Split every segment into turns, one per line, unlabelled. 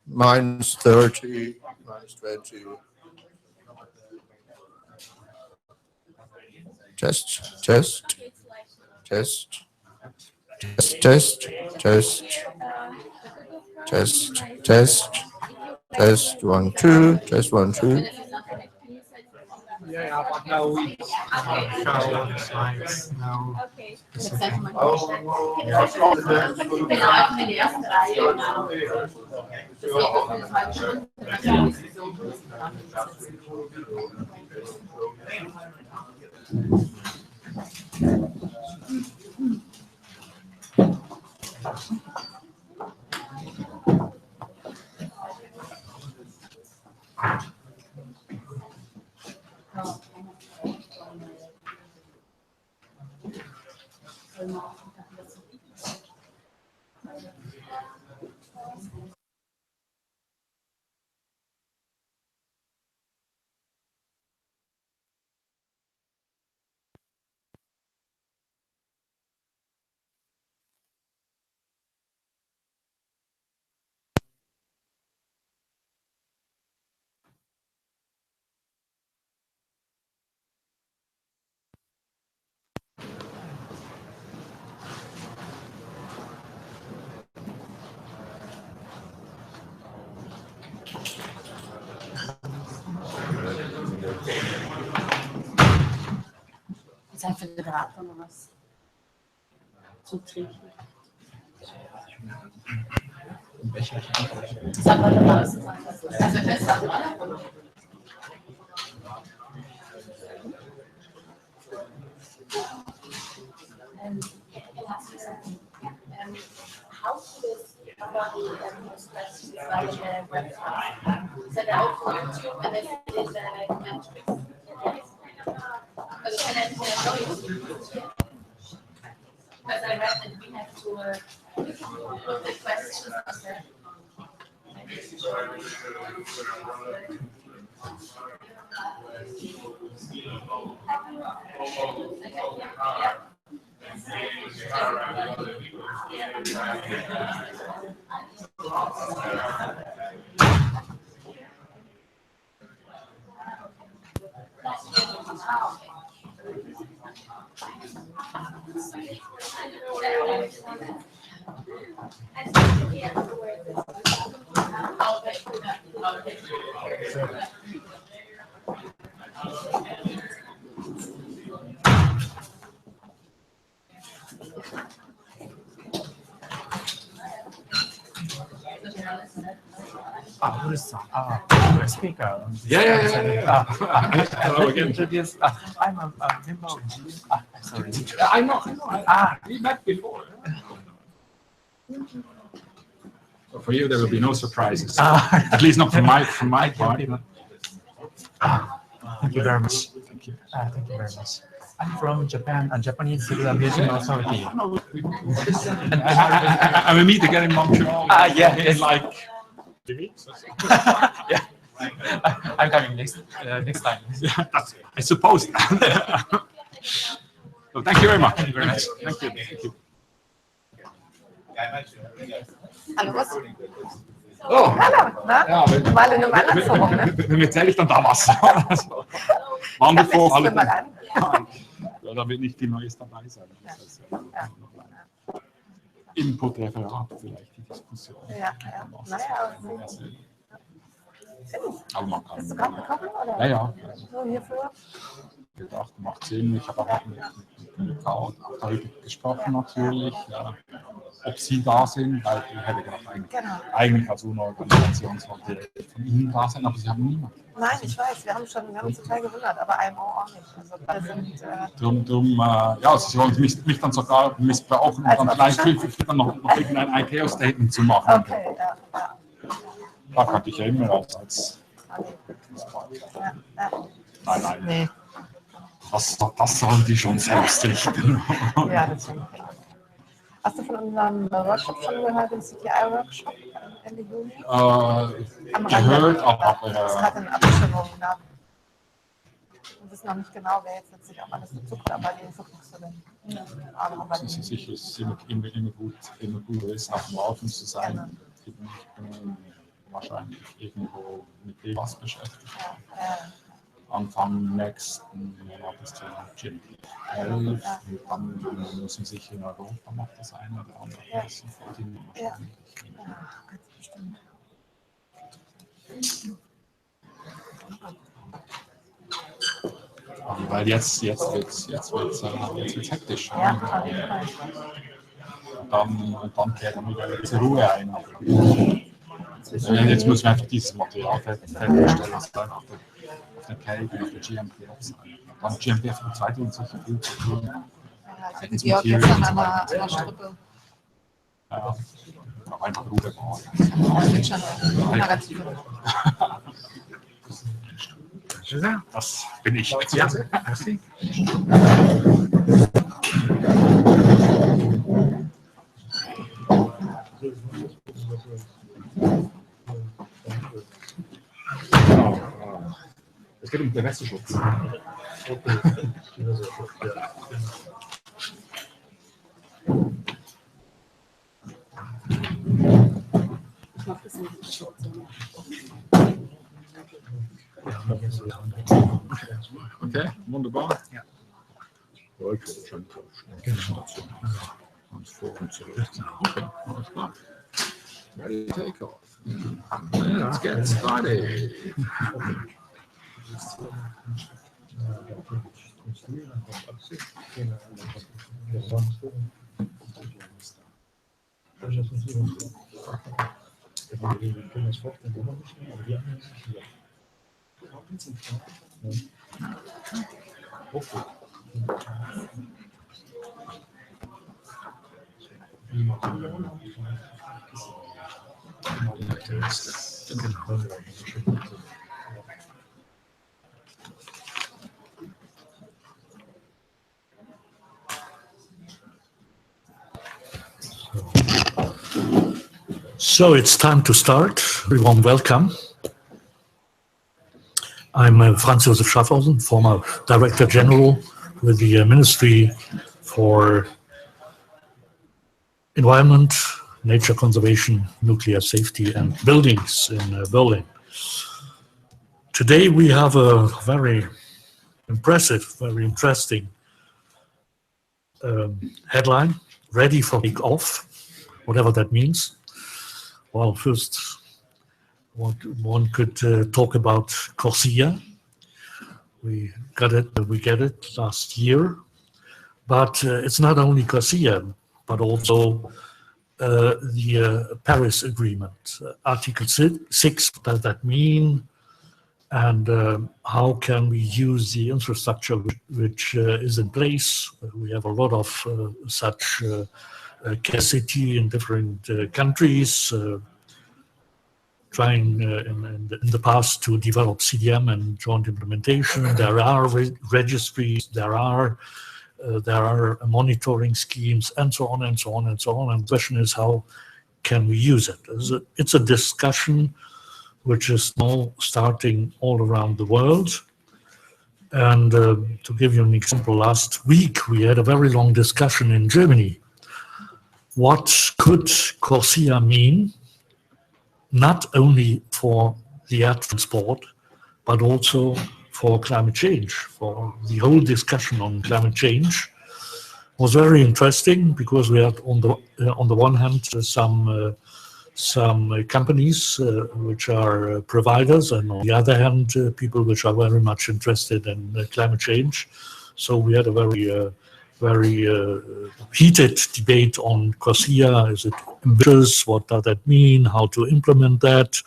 -30, -20. Test, test, test, test, test, test, test, test, test, 1, 2, test, 1, 2.
Yeah, but now we show the slides now.
Okay. Ist ein Vibrator noch was zu trinken? Sag mal, was also fest, oder? How should this body express set out for YouTube and then it is a matrix? Because I read that we have to put the questions there.
You're a speaker.
Yeah.
Hello again. Introduce. I'm a member of GM. Sorry.
I know. We met before. So for you, there will be no surprises. At least not from my part.
Thank you very much.
Thank you.
Thank you very much. I'm from Japan, a Japanese Civil Aviation Authority.
And we meet again in Montreal.
In
like 3 weeks.
Yeah. I'm coming next time.
I suppose. So thank you very much.
Thank you very much.
Thank you.
Hallo, was?
Oh.
Hallo, na?
Ja,
Mal in einem anderen Forum, ne?
Wenn erzähle ich dann da was. Waren bevor alle. Ja, da wird nicht viel Neues dabei sein. Das heißt, Input, Referat, vielleicht die Diskussion.
Ja. Naja.
Aber man kann.
Hast du gerade gekocht, oder?
Ja.
So hierfür?
Gedacht, macht Sinn. Ich habe auch mit ICAO darüber gesprochen natürlich, ob sie da sind, weil ich hätte gedacht, eigentlich als UNO-Organisation sollte von ihnen da sein, aber sie haben niemanden.
Nein, ich weiß, wir haben uns total gewundert, aber IMO auch nicht. Also wir sind,
Sie wollen mich dann sogar missbrauchen, um dann vielleicht dann noch irgendein ICAO-Statement zu machen.
Okay, ja.
Da könnte ich ja immer als Nein.
Nee.
Das sollen die schon selbst richten.
Ja, das stimmt. Hast du von unserem Workshop schon gehört, den CTI-Workshop Ende Juni?
Gehört, aber...
Es hat eine Abstimmung da. Wir wissen noch nicht genau, wer jetzt letztlich auch alles dazu kommt, aber die Info kriegst du dann.
Das ist sicher immer gut ist, auf dem Laufen zu sein. wahrscheinlich irgendwo mit dem was beschäftigt.
Ja.
Anfang nächsten Monat ist ja GMP 11 und dann müssen sich in Europa noch das eine oder andere bisschen verdienen. Wahrscheinlich.
Ja, ganz bestimmt.
Weil jetzt wird's hektisch.
Ja, auf jeden Fall.
Und dann kehrt dann wieder diese Ruhe ein. Jetzt müssen wir einfach dieses Material fertigstellen, das dann auf der KI, auf der GmbF sein. Dann GmbF im zweiten sicher viel zu tun.
Ja, ich hatte Georg gestern an der Strippe.
Ja, auch einfach Ruhe bauen.
Das wird schon Narrative.
Das bin ich.
Ja, merci.
Es geht um den Gewässerschutz. Okay, wunderbar.
Ja.
Und vor und zurück. Okay, alles klar. Ready to take off. Let's get started.
So it's time to start. Everyone, welcome. I'm Franz Josef Schaffhausen, former Director General with the Ministry for Environment, Nature Conservation, Nuclear Safety and Buildings in Berlin. Today we have a very impressive, very interesting headline, ready for take-off, whatever that means. Well, first, one could talk about CORSIA. We get it last year, but it's not only CORSIA, but also the Paris Agreement, Article 6. What does that mean? And how can we use the infrastructure which is in place? We have a lot of such capacity in different countries, trying in the past to develop CDM and joint implementation. There are registries, there are monitoring schemes, and so on and so on and so on. And the question is, how can we use it? It's a discussion which is now starting all around the world. And to give you an example, last week we had a very long discussion in Germany. What could CORSIA mean, not only for the air transport, but also for climate change? For the whole discussion on climate change was very interesting, because we had on the one hand some companies which are providers, and on the other hand people which are very much interested in climate change. So we had a very heated debate on CORSIA. Is it ambitious? What does that mean? How to implement that?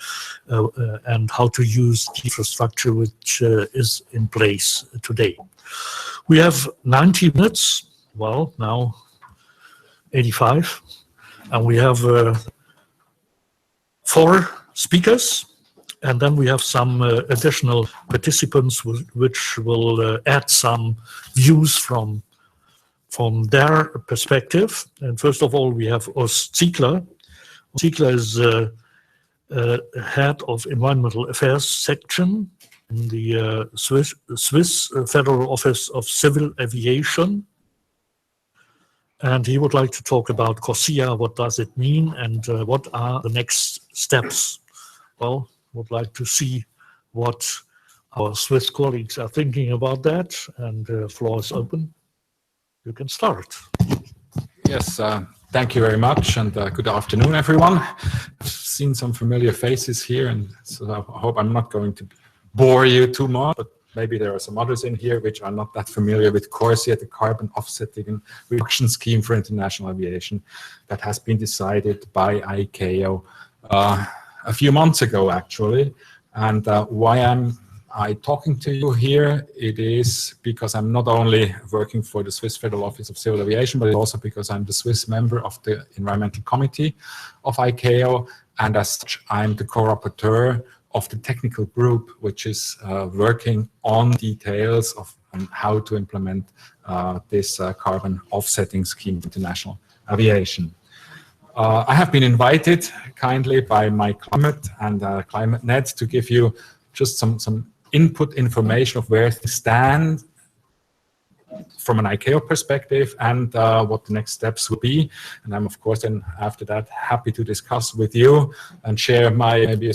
And how to use the infrastructure which is in place today. We have 90 minutes, well, now 85, and we have 4 speakers, and then we have some additional participants which will add some views from their perspective. And first of all, we have Urs Ziegler. Ziegler is head of Environmental Affairs section in the Swiss Federal Office of Civil Aviation. And he would like to talk about CORSIA, what does it mean, and what are the next steps well, would like to see what our Swiss colleagues are thinking about that, and the floor is open. You can start.
Yes, thank you very much, and good afternoon, everyone. I've seen some familiar faces here, and so I hope I'm not going to bore you too much, but maybe there are some others in here which are not that familiar with CORSIA, the carbon offsetting and reduction scheme for international aviation that has been decided by ICAO a few months ago, actually. And why am I talking to you here? It is because I'm not only working for the Swiss Federal Office of Civil Aviation, but also because I'm the Swiss member of the Environmental Committee of ICAO, and as such, I'm the co-rapporteur of the technical group, which is working on details of how to implement this carbon offsetting scheme for international aviation. I have been invited kindly by myclimate and ClimateNet to give you just some input information of where things stand from an ICAO perspective and what the next steps will be. And I'm, of course, then after that, happy to discuss with you and share maybe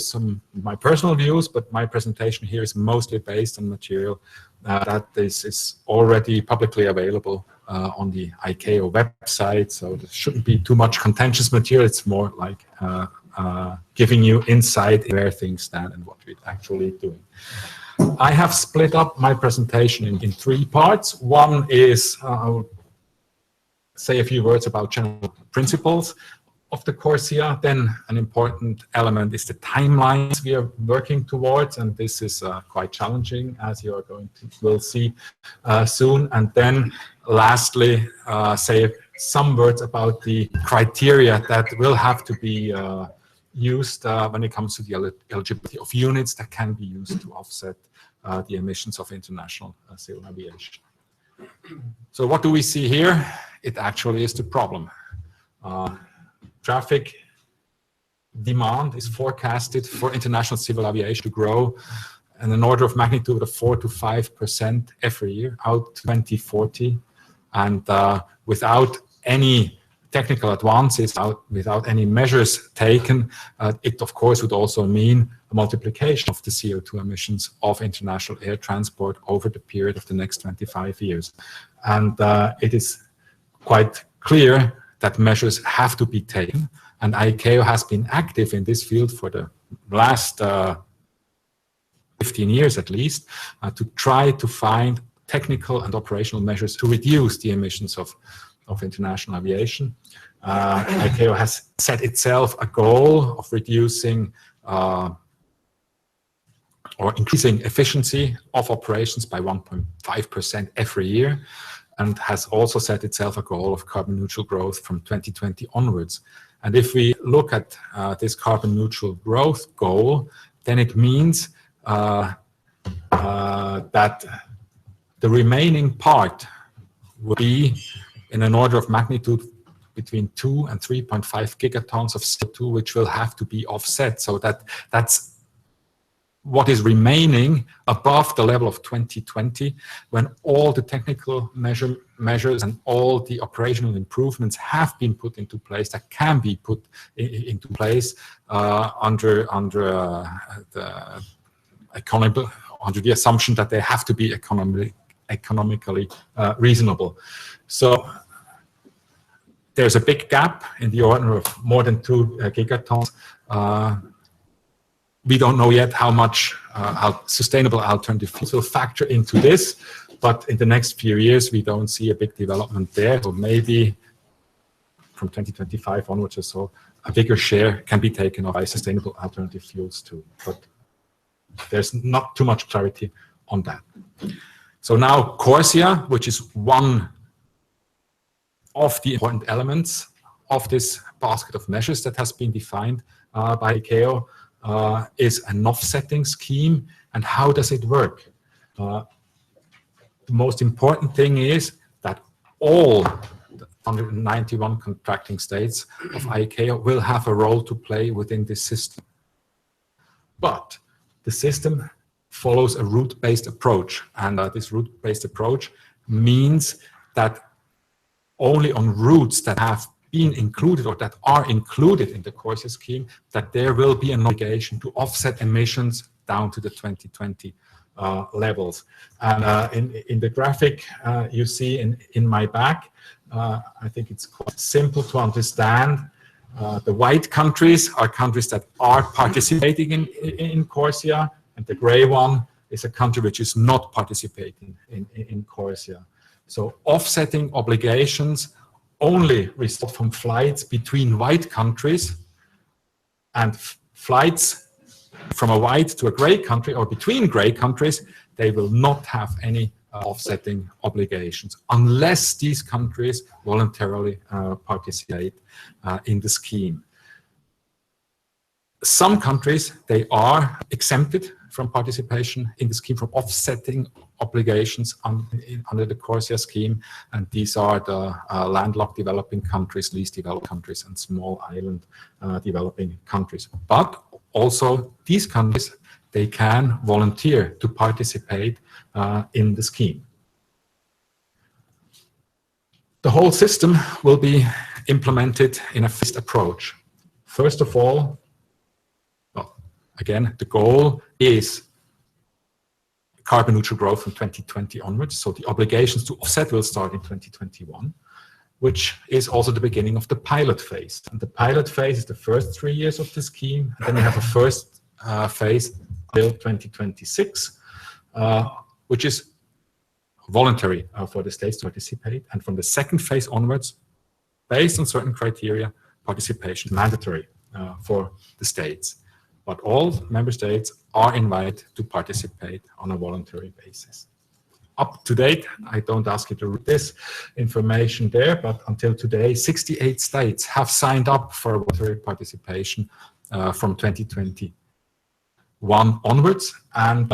my personal views, but my presentation here is mostly based on material that is already publicly available on the ICAO website. So there shouldn't be too much contentious material. It's more like giving you insight where things stand and what we're actually doing. I have split up my presentation in 3 parts. One is I will say a few words about general principles of the CORSIA. Then an important element is the timelines we are working towards, and this is quite challenging, as you are will see soon. And then lastly, say some words about the criteria that will have to be used when it comes to the eligibility of units that can be used to offset the emissions of international civil aviation. So what do we see here? It actually is the problem. Traffic demand is forecasted for international civil aviation to grow in an order of magnitude of 4 to 5% every year out to 2040, and without any technical advances, without any measures taken, it of course would also mean a multiplication of the CO2 emissions of international air transport over the period of the next 25 years. And it is quite clear that measures have to be taken, and ICAO has been active in this field for the last 15 years at least, to try to find technical and operational measures to reduce the emissions of international aviation. ICAO has set itself a goal of reducing or increasing efficiency of operations by 1.5% every year, and has also set itself a goal of carbon neutral growth from 2020 onwards. And if we look at this carbon neutral growth goal, then it means that the remaining part will be in an order of magnitude between 2 and 3.5 gigatons of CO2, which will have to be offset. So that's what is remaining above the level of 2020, when all the technical measures and all the operational improvements have been put into place, that can be put into place under the assumption that they have to be economically reasonable. So there's a big gap in the order of more than 2 gigatons. We don't know yet how much sustainable alternative fuels will factor into this, but in the next few years, we don't see a big development there. So maybe from 2025 onwards or so, a bigger share can be taken by sustainable alternative fuels too. But there's not too much clarity on that. So now CORSIA, which is one of the important elements of this basket of measures that has been defined by ICAO, is an offsetting scheme. And how does it work? The most important thing is that all the 191 contracting states of ICAO will have a role to play within this system. But the system follows a route-based approach, and this route-based approach means that only on routes that have been included or that are included in the CORSIA scheme, that there will be an obligation to offset emissions down to the 2020 levels. And in the graphic you see in my back, I think it's quite simple to understand. The white countries are countries that are participating in CORSIA, and the gray one is a country which is not participating in CORSIA. So offsetting obligations only result from flights between white countries, and flights from a white to a gray country or between gray countries, they will not have any offsetting obligations unless these countries voluntarily participate in the scheme. Some countries, they are exempted from participation in the scheme, from offsetting obligations under the CORSIA scheme, and these are the landlocked developing countries, least developed countries, and small island developing countries. But also these countries, they can volunteer to participate in the scheme. The whole system will be implemented in a phased approach. First of all, again, the goal is carbon neutral growth from 2020 onwards. So the obligations to offset will start in 2021, which is also the beginning of the pilot phase. And the pilot phase is the first 3 years of the scheme. And then we have a first phase till 2026, which is voluntary for the states to participate. And from the second phase onwards, based on certain criteria, participation is mandatory for the states. But all member states are invited to participate on a voluntary basis. Up to date, I don't ask you to read this information there, but until today, 68 states have signed up for voluntary participation from 2021 onwards, and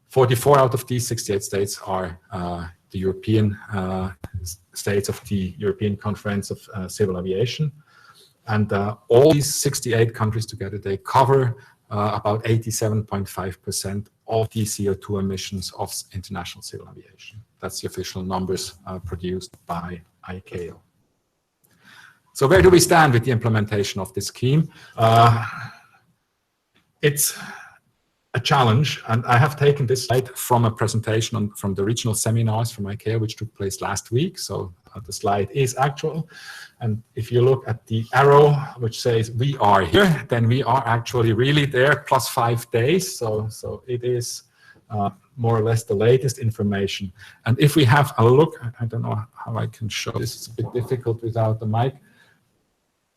44 out of these 68 states are the European states of the European Conference of Civil Aviation. And all these 68 countries together, they cover about 87.5% of the CO2 emissions of international civil aviation. That's the official numbers produced by ICAO. So where do we stand with the implementation of this scheme? It's a challenge, and I have taken this slide from a presentation from the regional seminars from ICAO, which took place last week. So the slide is actual. And if you look at the arrow which says we are here, then we are actually really there plus 5 days. So it is more or less the latest information. And if we have a look, I don't know how I can show this, it's a bit difficult without the mic,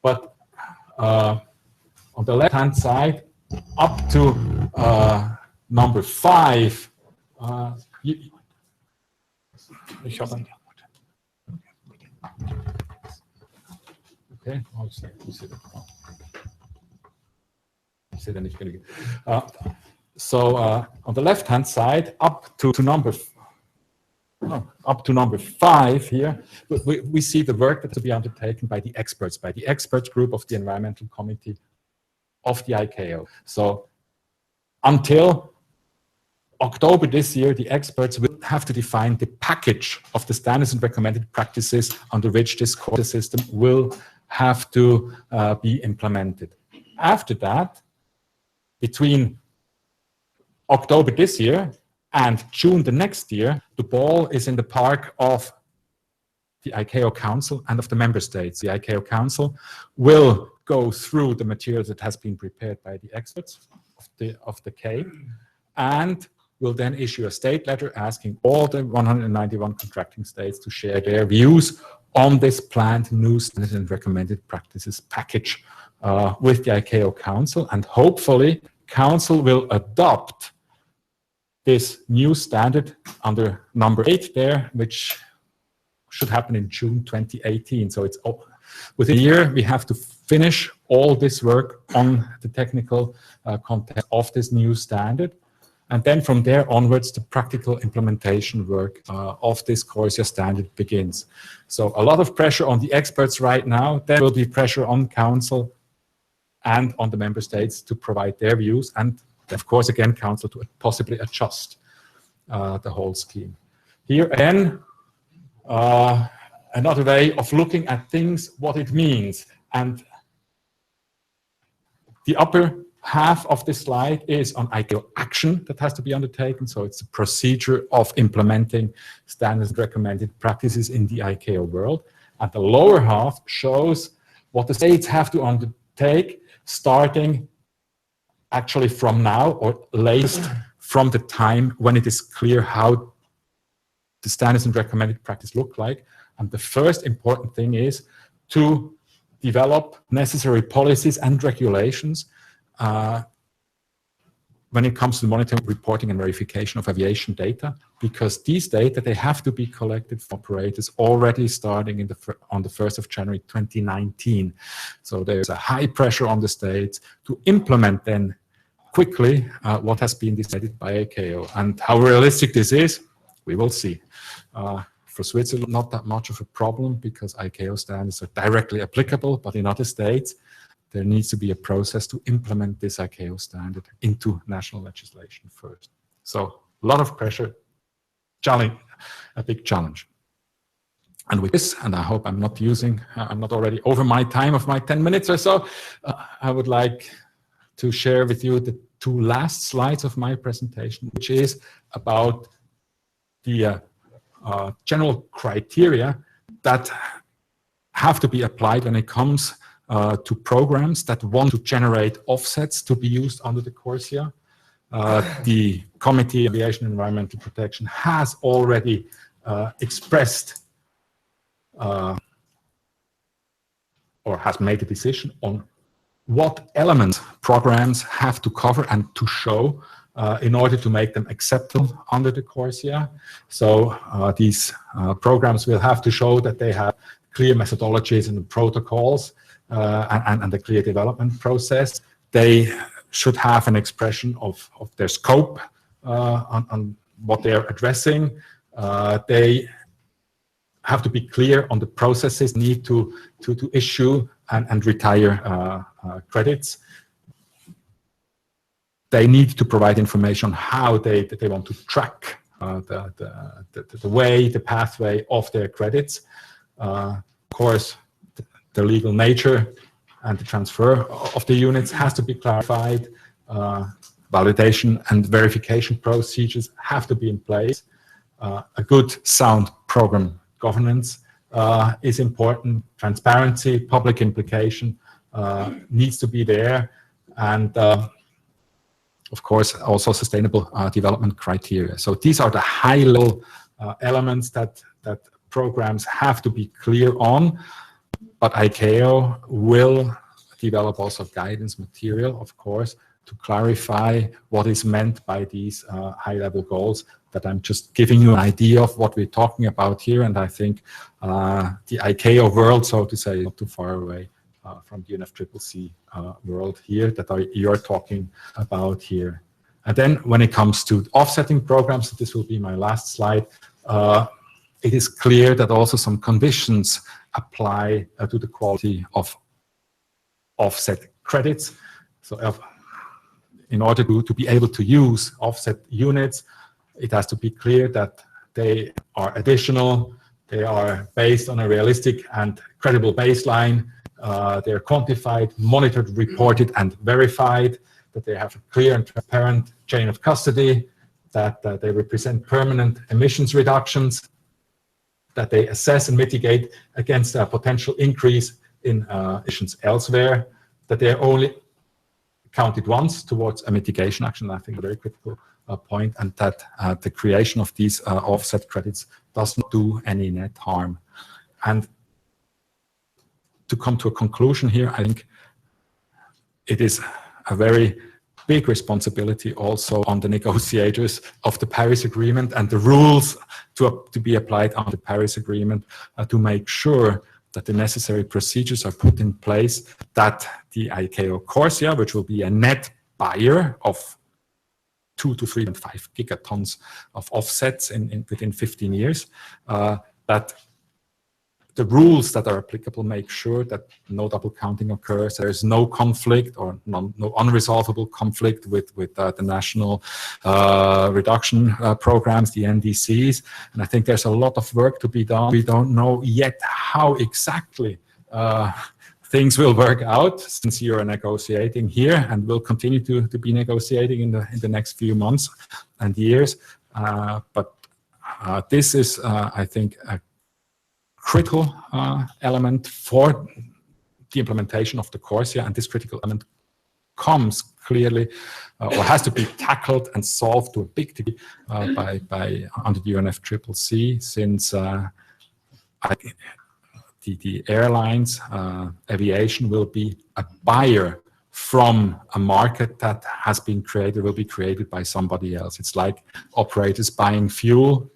but on the left-hand side, up to number 5, okay, so on the left-hand side, up to number 5 here, we see the work that's to be undertaken by the experts group of the Environmental Committee of the ICAO. So until October this year, the experts will have to define the package of the standards and recommended practices under which this CORSIA system will have to be implemented. After that, between October this year and June the next year, the ball is in the park of the ICAO Council and of the member states. The ICAO Council will go through the materials that has been prepared by the experts of the CAE, and will then issue a state letter asking all the 191 contracting states to share their views on this planned new standards and recommended practices package with the ICAO Council, and hopefully Council will adopt this new standard under number 8 there, which should happen in June 2018. So it's within a year we have to finish all this work on the technical content of this new standard. And then from there onwards, the practical implementation work of this CORSIA standard begins. So a lot of pressure on the experts right now. There will be pressure on Council and on the member states to provide their views. And of course, again, Council to possibly adjust the whole scheme. Here again, another way of looking at things, what it means. And the upper half of this slide is on ICAO action that has to be undertaken. So it's a procedure of implementing standards and recommended practices in the ICAO world. And the lower half shows what the states have to undertake, starting actually from now, or latest from the time when it is clear how the standards and recommended practice look like. And the first important thing is to develop necessary policies and regulations when it comes to monitoring, reporting, and verification of aviation data, because these data, they have to be collected from operators already starting on the 1st of January 2019. So there's a high pressure on the states to implement then quickly what has been decided by ICAO. And how realistic this is, we will see. For Switzerland, not that much of a problem because ICAO standards are directly applicable, but in other states, there needs to be a process to implement this ICAO standard into national legislation first. So a lot of pressure, a big challenge. And with this, and I hope I'm not already over my time of my 10 minutes or so, I would like to share with you the two last slides of my presentation, which is about the general criteria that have to be applied when it comes to programs that want to generate offsets to be used under the CORSIA. The Committee on Aviation and Environmental Protection has already expressed or has made a decision on what elements programs have to cover and to show in order to make them acceptable under the CORSIA. So these programs will have to show that they have clear methodologies and protocols and a clear development process. They should have an expression of their scope on what they are addressing. They have to be clear on the processes need to issue and retire credits. They need to provide information on how they want to track the pathway of their credits. Of course, the legal nature and the transfer of the units has to be clarified. Validation and verification procedures have to be in place. A good, sound program governance is important. Transparency, public implication needs to be there. And of course, also sustainable development criteria. So these are the high-level elements that programs have to be clear on. But ICAO will develop also guidance material, of course, to clarify what is meant by these high-level goals that I'm just giving you an idea of what we're talking about here. And I think the ICAO world, so to say, not too far away from the UNFCCC world here that you're talking about here. And then when it comes to offsetting programs, this will be my last slide, it is clear that also some conditions apply to the quality of offset credits. So in order to be able to use offset units, it has to be clear that they are additional, they are based on a realistic and credible baseline, they are quantified, monitored, reported, and verified, that they have a clear and transparent chain of custody, that they represent permanent emissions reductions, that they assess and mitigate against a potential increase in emissions elsewhere, that they are only counted once towards a mitigation action, I think a very critical point, and that the creation of these offset credits does not do any net harm. And to come to a conclusion here, I think it is a very big responsibility also on the negotiators of the Paris Agreement and the rules to be applied on the Paris Agreement to make sure that the necessary procedures are put in place, that the ICAO CORSIA, which will be a net buyer of 2 to 3.5 gigatons of offsets within 15 years, that the rules that are applicable make sure that no double counting occurs. There is no conflict or no unresolvable conflict with the national reduction programs, the NDCs. And I think there's a lot of work to be done. We don't know yet how exactly things will work out, since you are negotiating here and will continue to be negotiating in the next few months and years. But this is, I think, a critical element for the implementation of the CORSIA, and this critical element comes clearly or has to be tackled and solved to a big degree by under the UNFCCC, since the airlines, aviation will be a buyer from a market that has been created, will be created by somebody else. It's like operators buying fuel.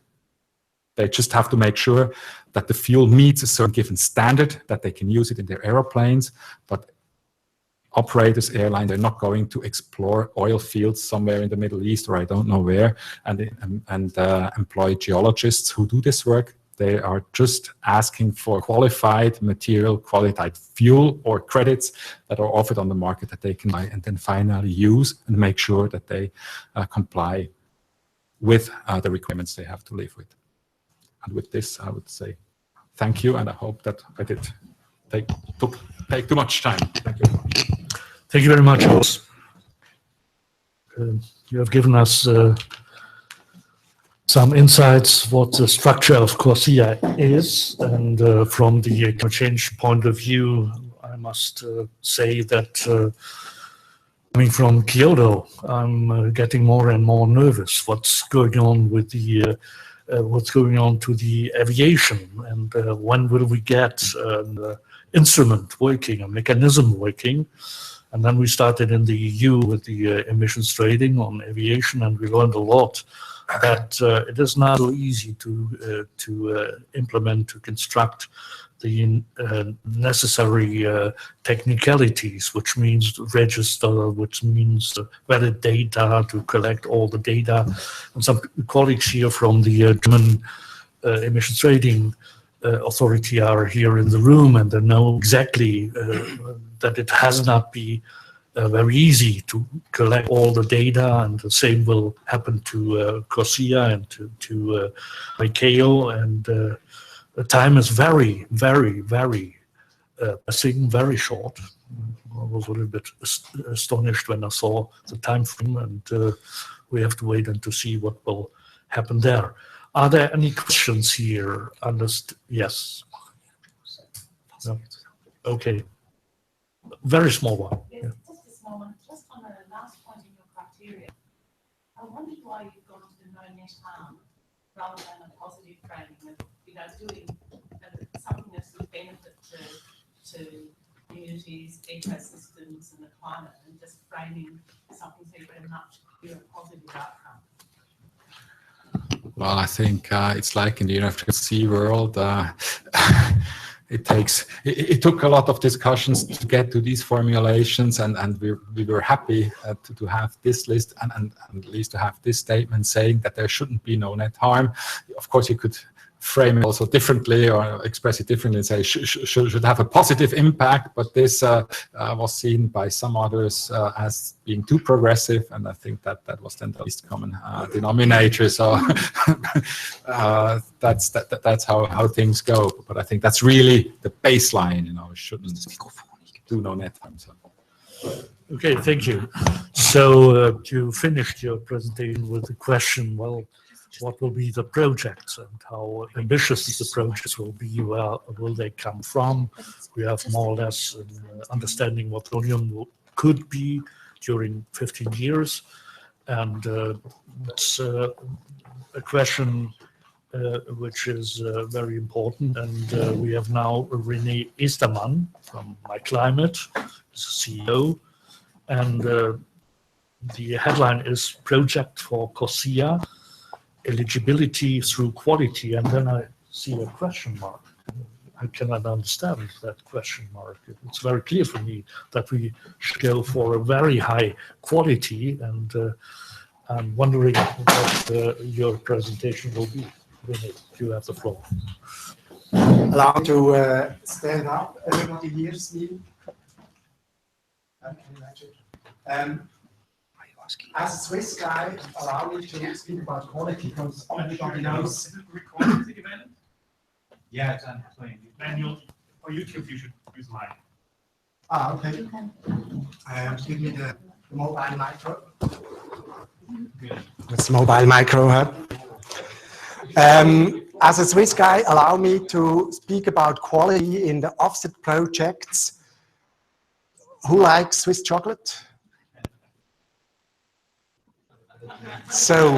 They just have to make sure that the fuel meets a certain given standard, that they can use it in their aeroplanes. But operators, airlines, they're not going to explore oil fields somewhere in the Middle East or I don't know where and employ geologists who do this work. They are just asking for qualified material, qualified fuel or credits that are offered on the market that they can buy and then finally use and make sure that they comply with the requirements they have to live with. And with this, I would say thank you, and I hope that I did take too much time. Thank you.
Thank you very much, Urs. You have given us some insights what the structure of CORSIA is, and from the climate change point of view, I must say that coming from Kyoto, I'm getting more and more nervous. What's going on with the what's going on to the aviation, and when will we get an instrument working, a mechanism working? And then we started in the EU with the emissions trading on aviation, and we learned a lot that it is not so easy to implement, to construct the necessary technicalities, which means register, which means valid data, to collect all the data. And some colleagues here from the German emissions trading authority are here in the room, and they know exactly that it has not been very easy to collect all the data, and the same will happen to CORSIA and to ICAO, and the time is very, very, very pressing, very short. I was a little bit astonished when I saw the time frame, and we have to wait and to see what will happen there. Are there any questions here? Yes. No? Okay. Very small one.
Yes,
Yeah.
just a small one. Just on the last point in your criteria, I wondered why you've gone to the no net harm rather than a positive framing of, doing something that's of benefit to communities, ecosystems, and the climate, and just framing something so you get a much clearer positive outcome.
Well, I think it's like in the UNFCCC world. It took a lot of discussions to get to these formulations, and we were happy to have this list and at least to have this statement saying that there shouldn't be no net harm. Of course, you could frame it also differently or express it differently and say should have a positive impact, but this was seen by some others as being too progressive, and I think that was then the least common denominator. So that's how things go. But I think that's really the baseline. Shouldn't do no net harm. So.
Okay, thank you. So you finished your presentation with the question, well, what will be the projects and how ambitious the projects will be, where will they come from? We have more or less an understanding what volume could be during 15 years. And it's a question which is very important. And we have now René Estermann from myclimate, CEO. And the headline is Project for CORSIA, Eligibility through Quality, and then I see a question mark. I cannot understand that question mark. It's very clear for me that we should go for a very high quality, and I'm wondering what your presentation will be. René, you have the floor.
Allow me to stand up. Everybody hears me. As a Swiss guy, allow me to speak about quality because everybody knows.
Yeah, it's on plane.
Manual for YouTube, you should use mine.
Ah, okay. Give me the mobile micro. That's the mobile micro, huh? As a Swiss guy, allow me to speak about quality in the offset projects. Who likes Swiss chocolate? So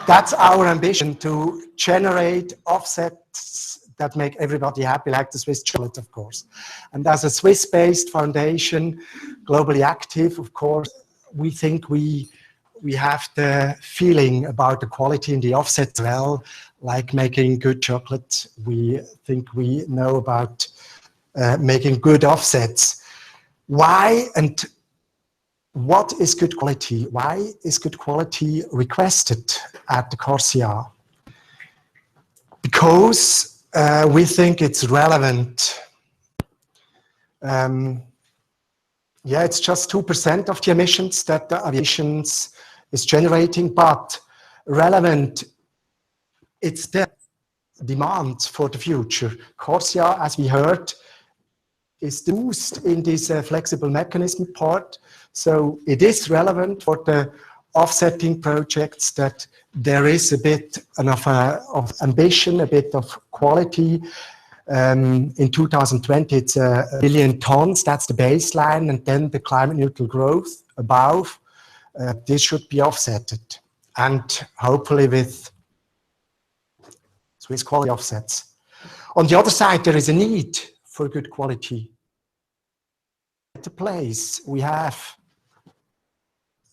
that's our ambition, to generate offsets that make everybody happy, like the Swiss chocolate, of course. And as a Swiss-based foundation, globally active, of course, we think we have the feeling about the quality in the offset as well, like making good chocolate. We think we know about making good offsets. Why and what is good quality? Why is good quality requested at the CORSIA? Because we think it's relevant. Yeah, it's just 2% of the emissions that the aviation is generating, but relevant, it's the demand for the future. CORSIA, as we heard, is the boost in this flexible mechanism part. So it is relevant for the offsetting projects that there is a bit of ambition, a bit of quality. In 2020, it's 1 billion tons. That's the baseline. And then the climate neutral growth above, this should be offsetted. And hopefully with Swiss quality offsets. On the other side, there is a need for good quality. At the place, we have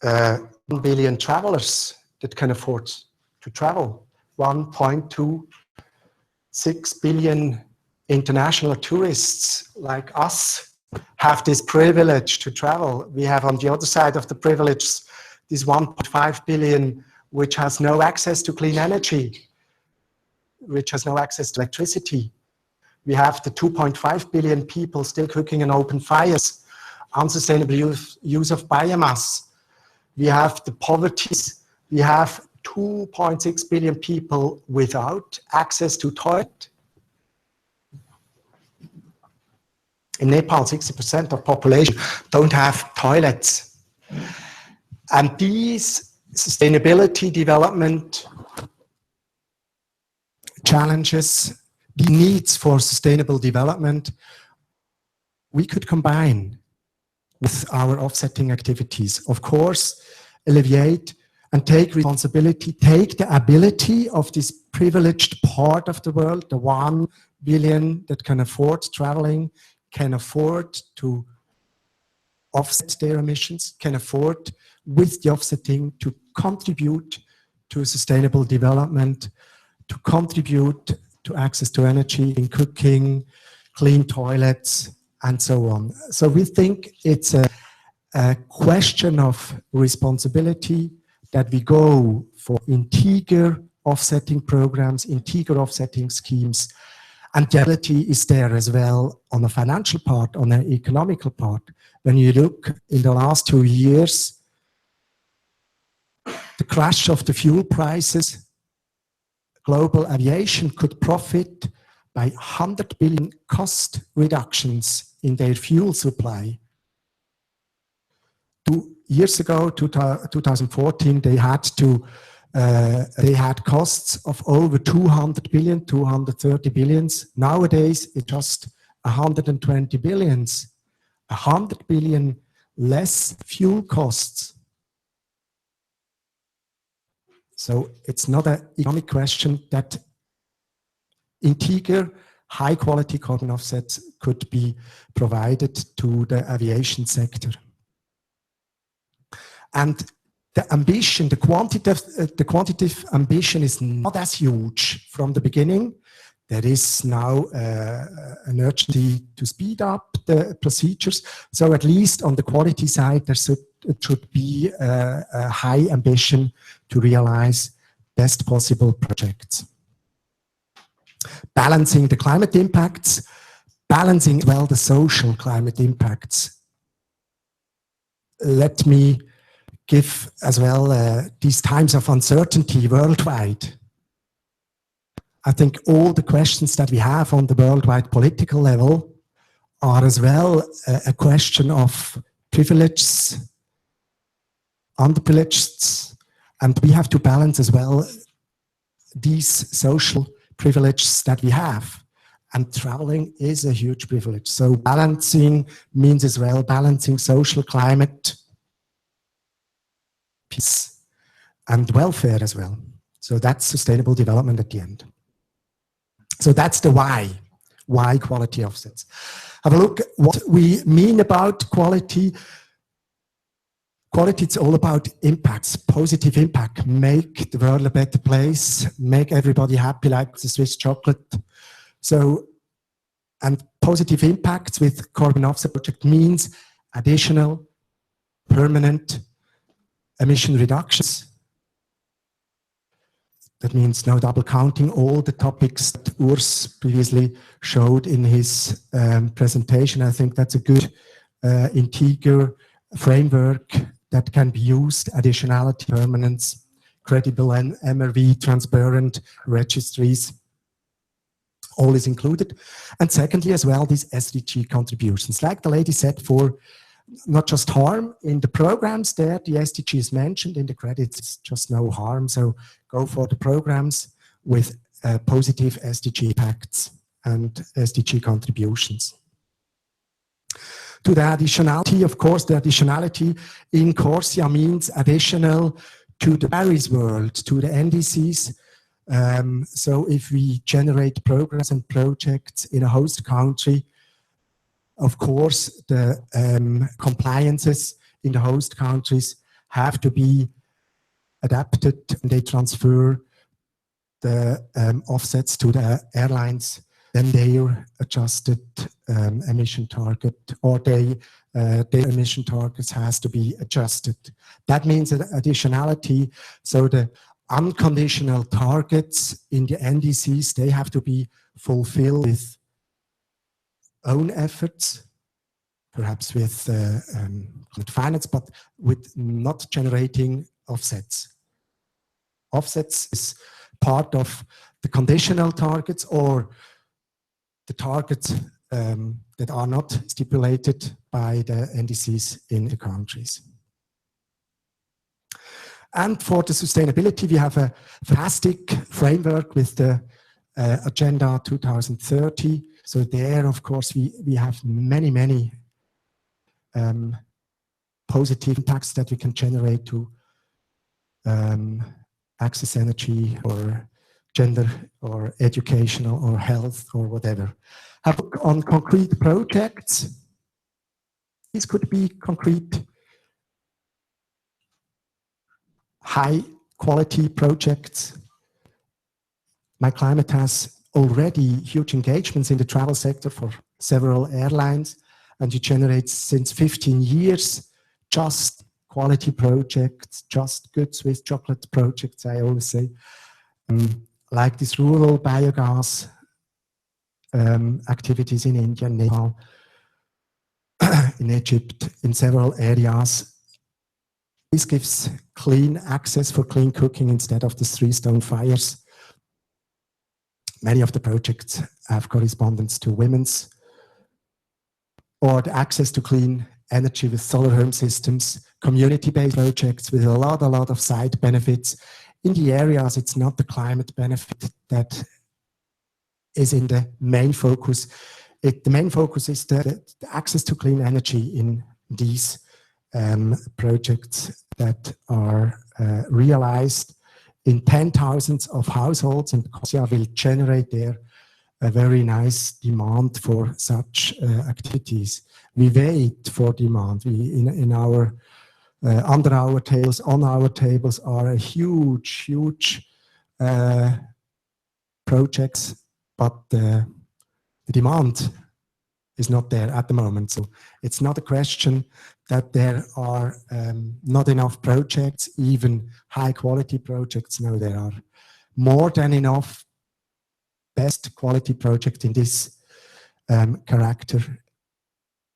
1 billion travelers that can afford to travel. 1.26 billion international tourists like us have this privilege to travel. We have on the other side of the privilege this 1.5 billion which has no access to clean energy, which has no access to electricity. We have the 2.5 billion people still cooking in open fires, unsustainable use of biomass. We have the poverties. We have 2.6 billion people without access to toilet. In Nepal, 60% of population don't have toilets. And these sustainability development challenges, the needs for sustainable development, we could combine with our offsetting activities. Of course, alleviate and take responsibility, take the ability of this privileged part of the world, the 1 billion that can afford traveling, can afford to offset their emissions, can afford with the offsetting to contribute to sustainable development, to contribute to access to energy in cooking, clean toilets, and so on. So we think it's a question of responsibility that we go for integer offsetting programs, integer offsetting schemes, and the reality is there as well on the financial part, on the economical part. When you look in the last 2 years, the crash of the fuel prices, global aviation could profit by 100 billion cost reductions in their fuel supply. 2 years ago, 2014, they had costs of over 200 billion, 230 billions. Nowadays, it's just 120 billions. 100 billion less fuel costs. So it's not an economic question that integer, high-quality carbon offsets could be provided to the aviation sector. And the ambition, the quantitative ambition is not as huge from the beginning. There is now an urgency to speed up the procedures. So at least on the quality side, there should be a high ambition to realize best possible projects. balancing the climate impacts, balancing as well the social climate impacts. Let me give as well these times of uncertainty worldwide. I think all the questions that we have on the worldwide political level are as well a question of privileged, underprivileged, and we have to balance as well these social privileges that we have. And traveling is a huge privilege. So balancing means as well balancing social climate, peace, and welfare as well. So that's sustainable development at the end. So that's the why quality offsets. Have a look at what we mean about quality. Quality, it's all about impacts, positive impact, make the world a better place, make everybody happy like the Swiss chocolate. So, and positive impacts with carbon offset project means additional, permanent emission reductions. That means no double counting all the topics that Urs previously showed in his presentation. I think that's a good integer framework that can be used, additionality, permanence, credible and MRV, transparent registries, all is included. And secondly, as well, these SDG contributions. Like the lady said, for not just harm in the programs there, the SDG is mentioned in the credits, it's just no harm. So go for the programs with positive SDG impacts and SDG contributions. To the additionality, of course, the additionality in CORSIA means additional to the Paris world, to the NDCs. So if we generate programs and projects in a host country, of course, the compliances in the host countries have to be adapted, and they transfer the offsets to the airlines. Then their adjusted emission target, or their emission targets has to be adjusted. That means additionality. So the unconditional targets in the NDCs, they have to be fulfilled with own efforts, perhaps with finance, but with not generating offsets. Offsets is part of the conditional targets or the targets that are not stipulated by the NDCs in the countries. And for the sustainability, we have a fantastic framework with the Agenda 2030. So there, of course, we have many positive impacts that we can generate to access energy or gender or educational or health or whatever. Have a look on concrete projects. These could be concrete, high quality projects. myclimate has already huge engagements in the travel sector for several airlines, and it generates since 15 years just quality projects, just good Swiss chocolate projects, I always say. Like this rural biogas activities in India, Nepal, in Egypt, in several areas. This gives clean access for clean cooking instead of the 3-stone fires. Many of the projects have correspondence to women's, or the access to clean energy with solar home systems, community-based projects with a lot of side benefits. In the areas, it's not the climate benefit that is in the main focus. The main focus is the access to clean energy in these projects that are realized in 10,000s of households, and CORSIA will generate there a very nice demand for such activities. We wait for demand. We in our under our tables, on our tables are a huge projects, but the demand is not there at the moment. So it's not a question that there are not enough projects, even high quality projects. No, there are more than enough best quality project in this character.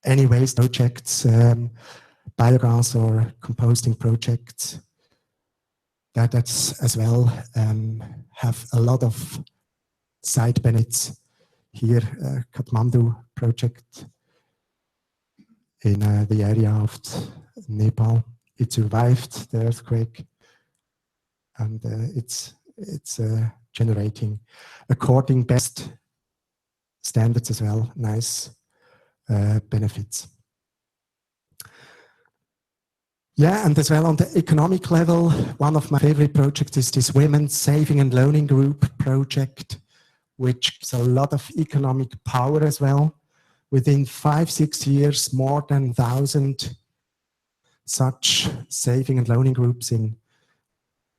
Any waste projects, biogas or composting projects, that's as well have a lot of side benefits. Here, Kathmandu project in the area of Nepal. It survived the earthquake, and it's generating according best standards as well, nice benefits. Yeah, and as well on the economic level, one of my favorite projects is this Women's Saving and Loaning Group project, which gives a lot of economic power as well. Within 5-6 years, more than 1,000 such saving and loaning groups in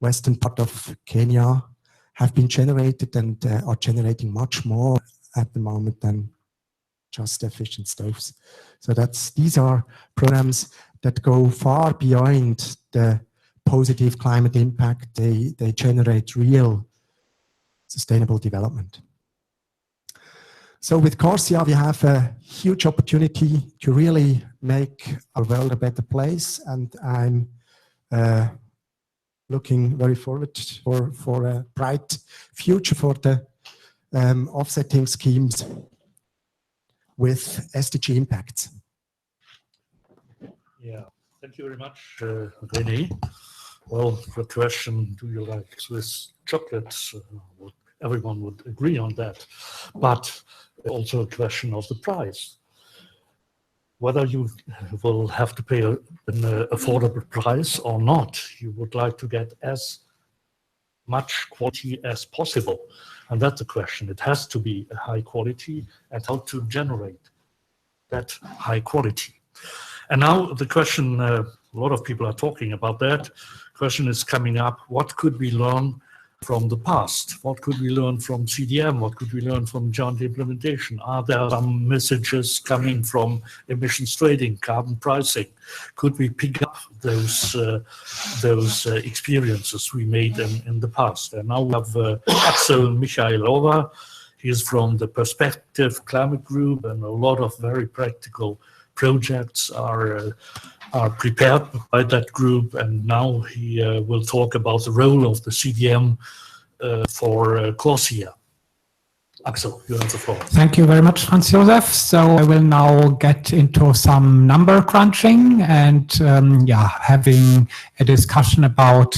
western part of Kenya have been generated and are generating much more at the moment than just efficient stoves. So these are programs that go far beyond the positive climate impact. They generate real sustainable development. So with CORSIA, we have a huge opportunity to really make our world a better place, and I'm looking very forward for a bright future for the offsetting schemes with SDG impacts.
Yeah, thank you very much, René. Well, the question, do you like Swiss chocolates? Everyone would agree on that. But also a question of the price. Whether you will have to pay an affordable price or not, you would like to get as much quality as possible. And that's the question. It has to be a high quality, and how to generate that high quality. And now the question, a lot of people are talking about that. Question is coming up, what could we learn from the past? What could we learn from CDM? What could we learn from joint implementation? Are there some messages coming from emissions trading, carbon pricing? Could we pick up those experiences we made in the past? And now we have Axel Michailova. He is from the Perspective Climate Group, and a lot of very practical projects are prepared by that group, and now he will talk about the role of the CDM for CORSIA. Axel, you have the floor.
Thank you very much, Franz Josef. So I will now get into some number crunching and having a discussion about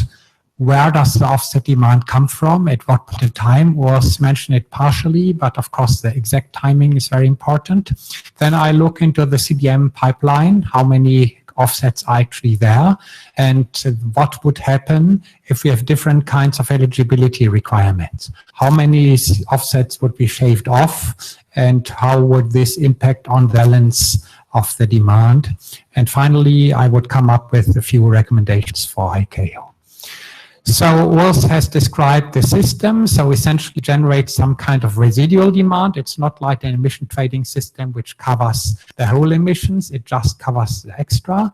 where does the offset demand come from, at what point in time. Was mentioned it partially, but of course the exact timing is very important. Then I look into the CDM pipeline, how many offsets are actually there, and what would happen if we have different kinds of eligibility requirements. How many offsets would be shaved off, and how would this impact on balance of the demand? And finally, I would come up with a few recommendations for ICAO. So Urs has described the system, so essentially generates some kind of residual demand. It's not like an emission trading system which covers the whole emissions, it just covers the extra.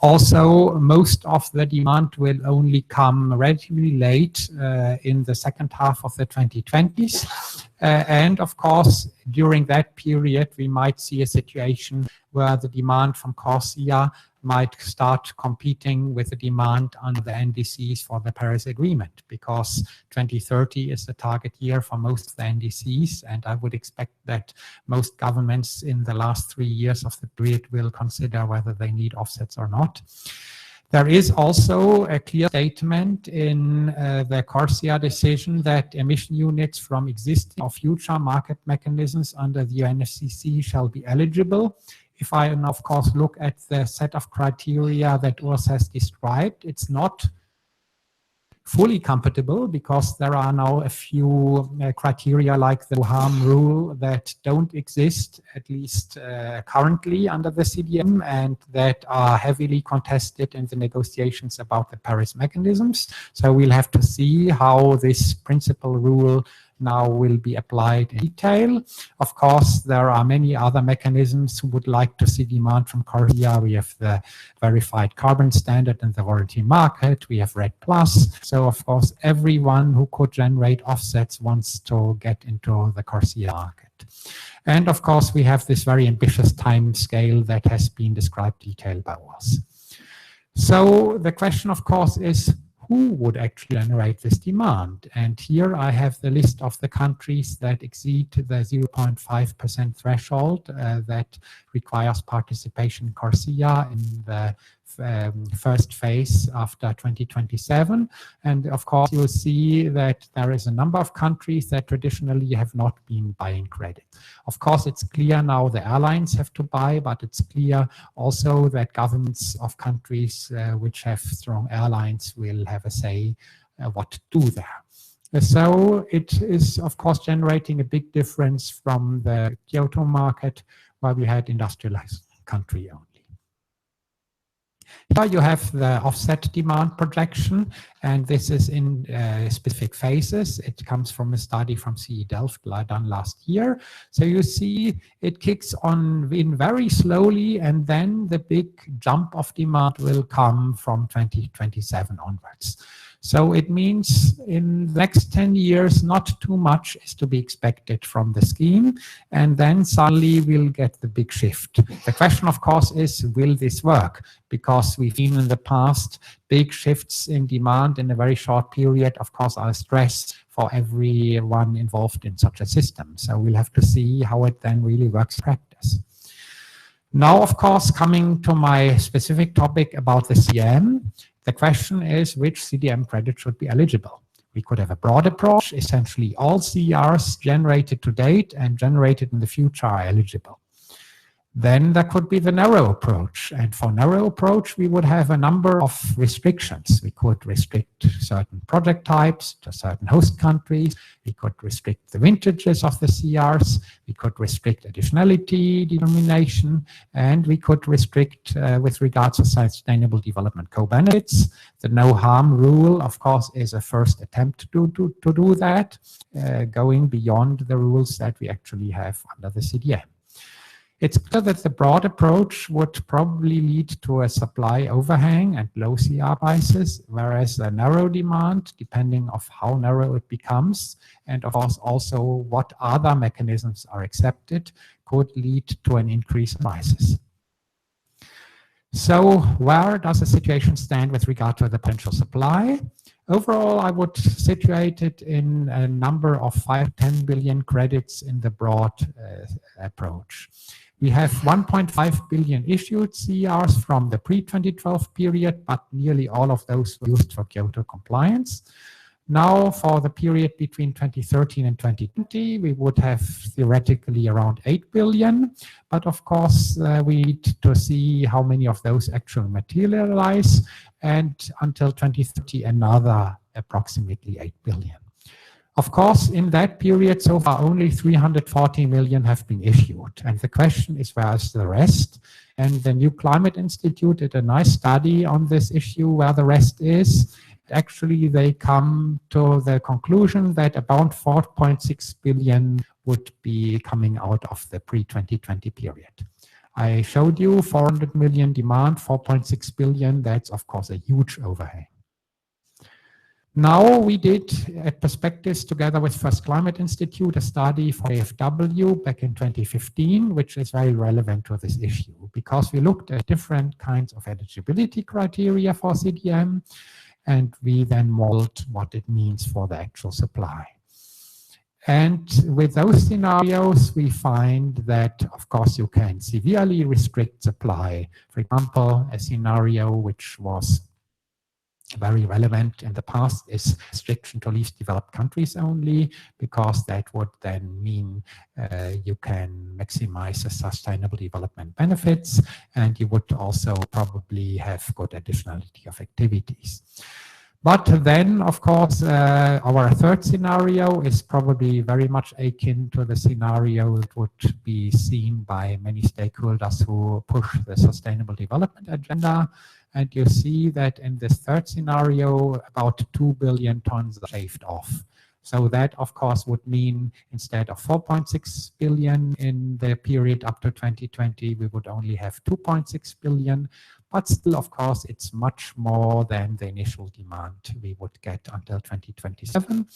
Also, most of the demand will only come relatively late in the second half of the 2020s. And of course, during that period, we might see a situation where the demand from CORSIA might start competing with the demand under the NDCs for the Paris Agreement, because 2030 is the target year for most of the NDCs, and I would expect that most governments in the last 3 years of the period will consider whether they need offsets or not. There is also a clear statement in the CORSIA decision that emission units from existing or future market mechanisms under the UNFCCC shall be eligible. If I, of course, look at the set of criteria that Urs has described, it's not fully compatible, because there are now a few criteria like the harm rule that don't exist, at least currently under the CDM, and that are heavily contested in the negotiations about the Paris mechanisms. So we'll have to see how this principal rule now will be applied in detail. Of course, there are many other mechanisms who would like to see demand from CORSIA. We have the verified carbon standard and the voluntary market. We have RED+. So, of course, everyone who could generate offsets wants to get into the CORSIA market. And, of course, we have this very ambitious time scale that has been described in detail by us. So the question, of course, is who would actually generate this demand? And here I have the list of the countries that exceed the 0.5% threshold that requires participation in CORSIA in the first phase after 2027. And of course, you'll see that there is a number of countries that traditionally have not been buying credit. Of course, it's clear now the airlines have to buy, but it's clear also that governments of countries which have strong airlines will have a say what to do there. So it is, of course, generating a big difference from the Kyoto market, where we had industrialized country only. Here you have the offset demand projection, and this is in specific phases. It comes from a study from CE Delft done last year. So you see it kicks on in very slowly, and then the big jump of demand will come from 2027 onwards. So it means in the next 10 years, not too much is to be expected from the scheme. And then suddenly we'll get the big shift. The question, of course, is, will this work? Because we've seen in the past big shifts in demand in a very short period, of course, are a stress for everyone involved in such a system. So we'll have to see how it then really works in practice. Now, of course, coming to my specific topic about the CDM, the question is which CDM credit should be eligible. We could have a broad approach. Essentially, all CERs generated to date and generated in the future are eligible. Then there could be the narrow approach. And for narrow approach, we would have a number of restrictions. We could restrict certain project types to certain host countries. We could restrict the vintages of the CRs. We could restrict additionality denomination. And we could restrict with regards to sustainable development co-benefits. The no harm rule, of course, is a first attempt to do that, going beyond the rules that we actually have under the CDM. It's clear that the broad approach would probably lead to a supply overhang and low CR prices, whereas the narrow demand, depending on how narrow it becomes, and of course also what other mechanisms are accepted, could lead to an increase in prices. So where does the situation stand with regard to the potential supply? Overall, I would situate it in a number of 5 to 10 billion credits in the broad approach. We have 1.5 billion issued CERs from the pre-2012 period, but nearly all of those were used for Kyoto compliance. Now, for the period between 2013 and 2020, we would have theoretically around 8 billion. But of course, we need to see how many of those actually materialize. And until 2030, another approximately 8 billion. Of course, in that period, so far, only 340 million have been issued. And the question is, where is the rest? And the New Climate Institute did a nice study on this issue, where the rest is. Actually, they come to the conclusion that about 4.6 billion would be coming out of the pre-2020 period. I showed you 400 million demand, 4.6 billion. That's, of course, a huge overhang. Now we did at Perspectives together with First Climate Institute a study for AFW back in 2015, which is very relevant to this issue because we looked at different kinds of eligibility criteria for CDM and we then modeled what it means for the actual supply. And with those scenarios, we find that, of course, you can severely restrict supply. For example, a scenario which was very relevant in the past is restriction to least developed countries only, because that would then mean you can maximize the sustainable development benefits, and you would also probably have good additionality of activities. But then, of course, our third scenario is probably very much akin to the scenario that would be seen by many stakeholders who push the sustainable development agenda. And you see that in this third scenario, about 2 billion tons are shaved off. So that, of course, would mean instead of 4.6 billion in the period up to 2020, we would only have 2.6 billion. But still, of course, it's much more than the initial demand we would get until 2027.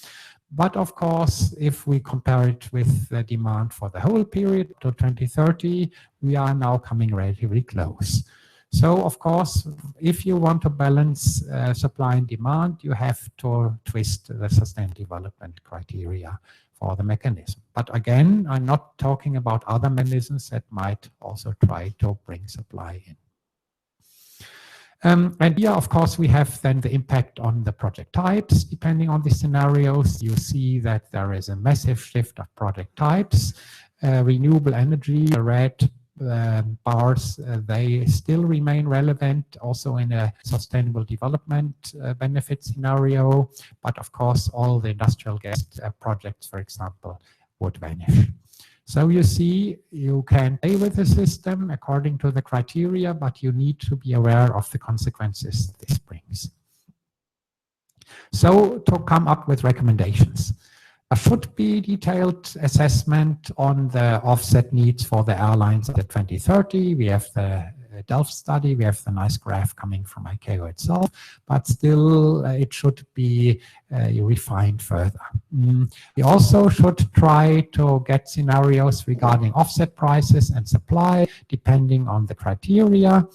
But of course, if we compare it with the demand for the whole period to 2030, we are now coming relatively close. So, of course, if you want to balance supply and demand, you have to twist the sustainable development criteria for the mechanism. But again, I'm not talking about other mechanisms that might also try to bring supply in. And here, of course, we have then the impact on the project types. Depending on the scenarios, you see that there is a massive shift of project types. Renewable energy, the red bars, they still remain relevant also in a sustainable development benefit scenario. But of course, all the industrial gas projects, for example, would vanish. So you see, you can play with the system according to the criteria, but you need to be aware of the consequences this brings. So to come up with recommendations, there should be detailed assessment on the offset needs for the airlines at 2030. We have the Delft study, we have the nice graph coming from ICAO itself, but still it should be refined further. We also should try to get scenarios regarding offset prices and supply, depending on the criteria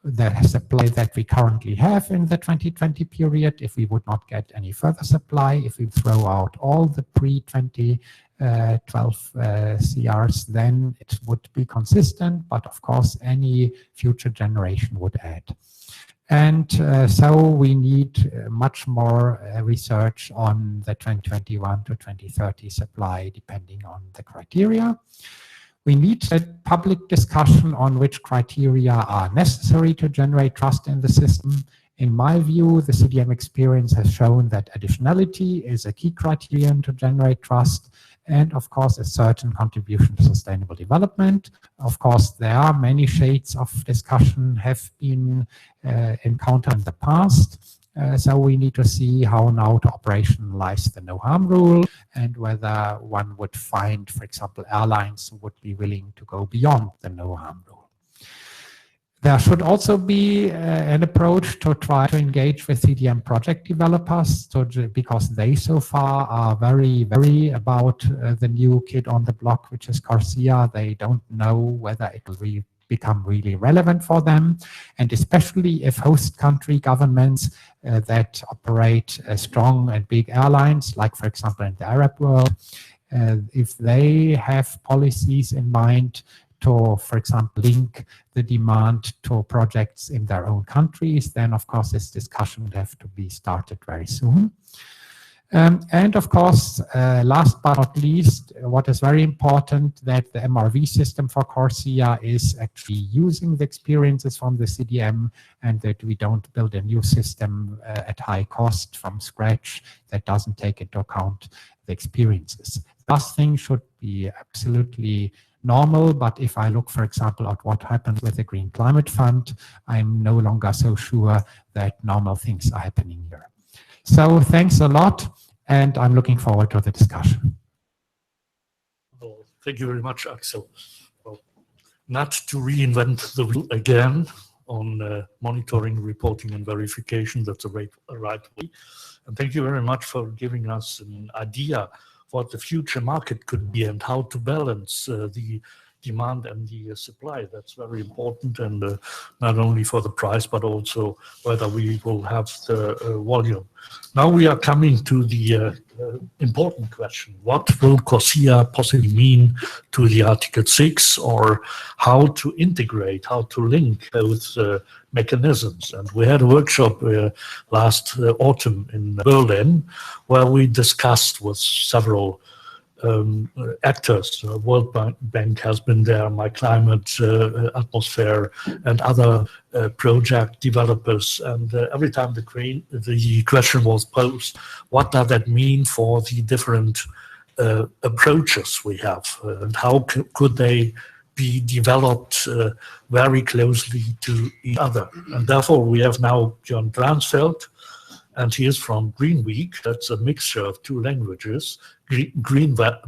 the supply that we currently have in the 2020 period. If we would not get any further supply, if we throw out all the pre-2012 CRs, then it would be consistent, but of course any future generation would add. And so we need much more research on the 2021 to 2030 supply, depending on the criteria. We need a public discussion on which criteria are necessary to generate trust in the system. In my view, the CDM experience has shown that additionality is a key criterion to generate trust, and of course a certain contribution to sustainable development. Of course, there are many shades of discussion have been encountered in the past. So we need to see how now to operationalize the no harm rule and whether one would find, for example, airlines would be willing to go beyond the no harm rule. There should also be an approach to try to engage with CDM project developers because they so far are very, very about the new kid on the block, which is CORSIA. They don't know whether it will become really relevant for them, and especially if host country governments that operate strong and big airlines, like for example in the Arab world, if they have policies in mind to, for example, link the demand to projects in their own countries, then of course this discussion would have to be started very soon. And of course, last but not least, what is very important, that the MRV system for CORSIA is actually using the experiences from the CDM, and that we don't build a new system at high cost from scratch that doesn't take into account the experiences. Last thing should be absolutely normal, but if I look, for example, at what happened with the Green Climate Fund, I'm no longer so sure that normal things are happening here. So thanks a lot, and I'm looking forward to the discussion.
Well, thank you very much, Axel. Well, not to reinvent the wheel again on monitoring, reporting, and verification. That's the right way. And thank you very much for giving us an idea what the future market could be and how to balance the demand and the supply. That's very important, and not only for the price, but also whether we will have the volume. Now we are coming to the important question. What will CORSIA possibly mean to the Article 6, or how to integrate, how to link both mechanisms? And we had a workshop last autumn in Berlin where we discussed with several actors. World Bank has been there, myclimate, Atmosphere, and other project developers. And every time the question was posed, what does that mean for the different approaches we have, and how could they be developed very closely to each other? And therefore, we have now John Dransfeld, and he is from Green Week. That's a mixture of two languages. Greenwerk,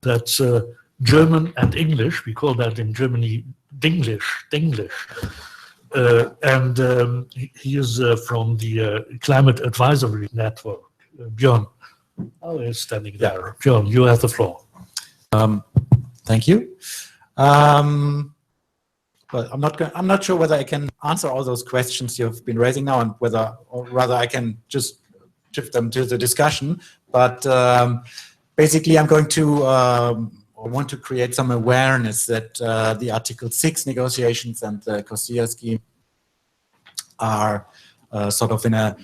that's German and English. We call that in Germany Dinglish. He is from the Climate Advisory Network. Björn, is standing there. Björn, you have the floor.
Thank you. But I'm not sure whether I can answer all those questions you've been raising now, and or rather I can just shift them to the discussion. But basically, I'm going to want to create some awareness that the Article 6 negotiations and the CORSIA scheme are sort of in a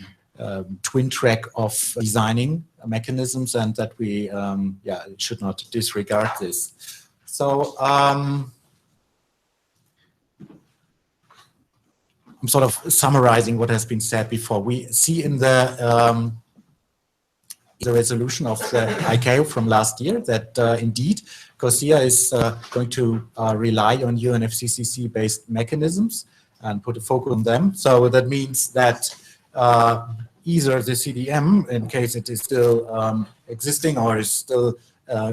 twin track of designing mechanisms, and that we should not disregard this. So I'm sort of summarizing what has been said before. We see in the resolution of the ICAO from last year that indeed CORSIA is going to rely on UNFCCC-based mechanisms and put a focus on them. So that means that either the CDM, in case it is still existing or is still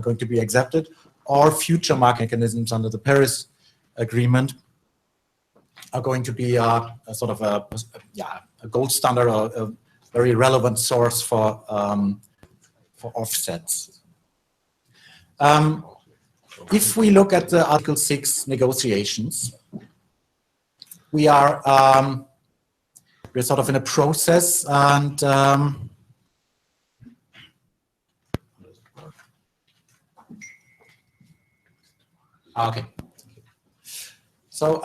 going to be accepted, or future market mechanisms under the Paris Agreement are going to be a sort of a gold standard or a very relevant source for offsets. If we look at the Article 6 negotiations, we are we're sort of in a process, and okay. So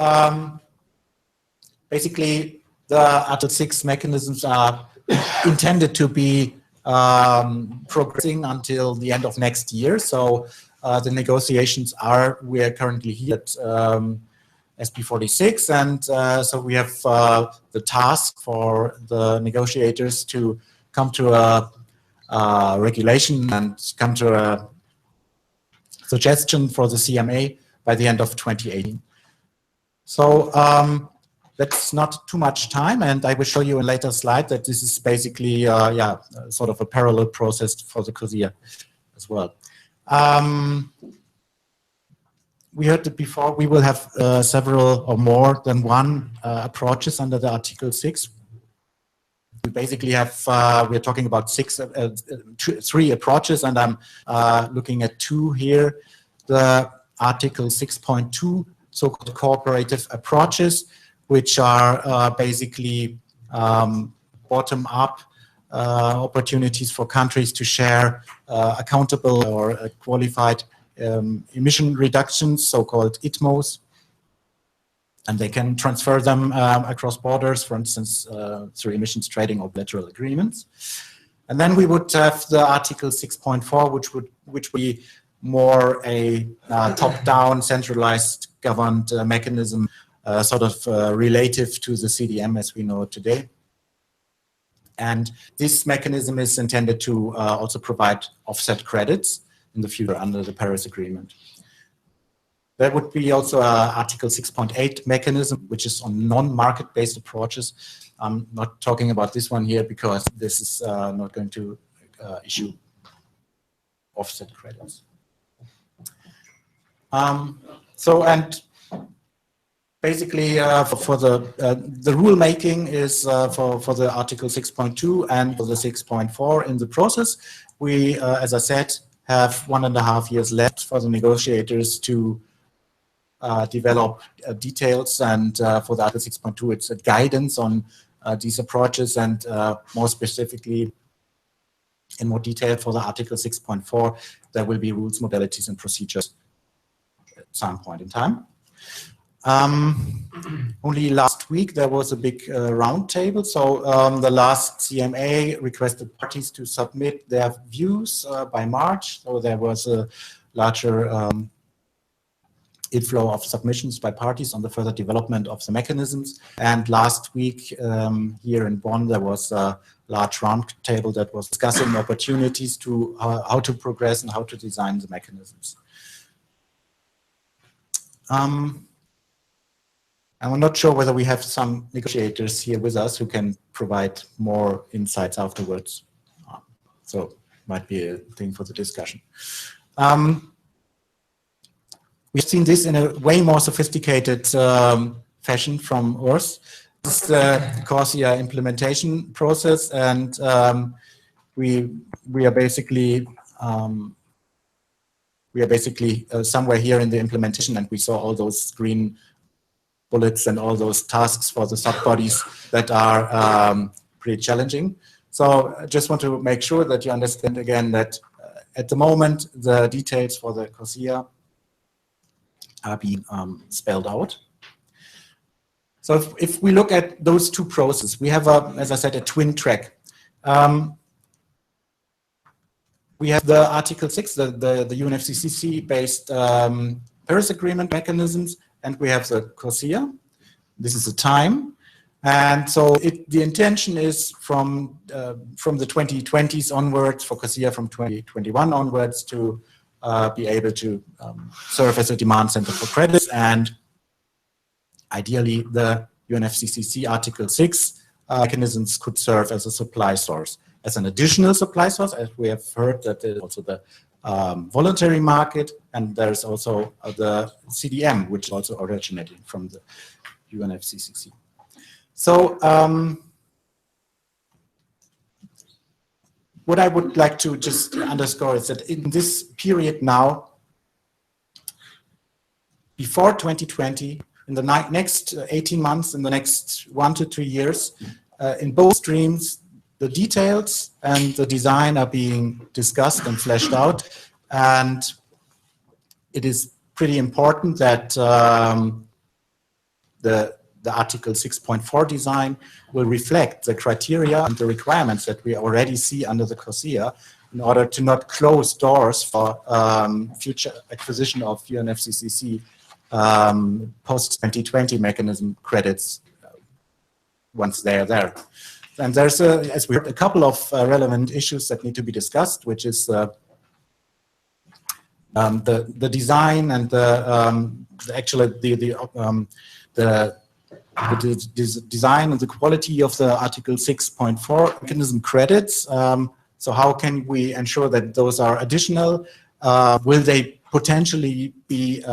basically, the Article 6 mechanisms are intended to be progressing until the end of next year. So the negotiations we are currently here at SP46, and so we have the task for the negotiators to come to a regulation and come to a suggestion for the CMA by the end of 2018. So that's not too much time, and I will show you in a later slide that this is basically sort of a parallel process for the CORSIA as well. We heard it before, we will have several or more than one approaches under the Article 6. We basically have, we're talking about three approaches, and I'm looking at two here. The Article 6.2, so-called cooperative approaches, which are basically bottom-up opportunities for countries to share accountable or qualified emission reductions, so-called ITMOs, and they can transfer them across borders, for instance, through emissions trading or bilateral agreements. And then we would have the Article 6.4, which would be more a top-down, centralized, governed mechanism, sort of relative to the CDM as we know it today. And this mechanism is intended to also provide offset credits in the future under the Paris Agreement. There would be also Article 6.8 mechanism, which is on non-market-based approaches. I'm not talking about this one here because this is not going to issue offset credits. Basically, for the rule making is for the Article 6.2 and for the 6.4 in the process. We, as I said, have 1.5 years left for the negotiators to develop details, and for the Article 6.2, it's a guidance on these approaches, and more specifically, in more detail for the Article 6.4, there will be rules, modalities, and procedures at some point in time. Only last week there was a big roundtable. So the last CMA requested parties to submit their views by March. So there was a larger inflow of submissions by parties on the further development of the mechanisms. And last week here in Bonn there was a large roundtable that was discussing opportunities to how to progress and how to design the mechanisms. I'm not sure whether we have some negotiators here with us who can provide more insights afterwards. So might be a thing for the discussion. We've seen this in a way more sophisticated fashion from Urs. This is the CORSIA implementation process, and we are basically somewhere here in the implementation, and we saw all those green bullets and all those tasks for the sub-bodies that are pretty challenging. So I just want to make sure that you understand again that at the moment the details for the CORSIA are being spelled out. So if we look at those two processes, we have, as I said, a twin track. We have the Article 6, the UNFCCC based Paris Agreement mechanisms, and we have the CORSIA. This is the time. And so the intention is from the 2020s onwards, for CORSIA from 2021 onwards, to be able to serve as a demand center for credits, and ideally the UNFCCC Article 6 mechanisms could serve as a supply source, as an additional supply source, as we have heard that there's also the voluntary market, and there's also the CDM, which is also originating from the UNFCCC. So what I would like to just underscore is that in this period now, before 2020, in the next 18 months, in the next 1 to 2 years, in both streams, the details and the design are being discussed and fleshed out. And it is pretty important that the Article 6.4 design will reflect the criteria and the requirements that we already see under the CORSIA, in order to not close doors for future acquisition of UNFCCC post-2020 mechanism credits once they are there. And there's, as we heard, a couple of relevant issues that need to be discussed, which is the design and the design and the quality of the Article 6.4 mechanism credits. So how can we ensure that those are additional? Will they potentially be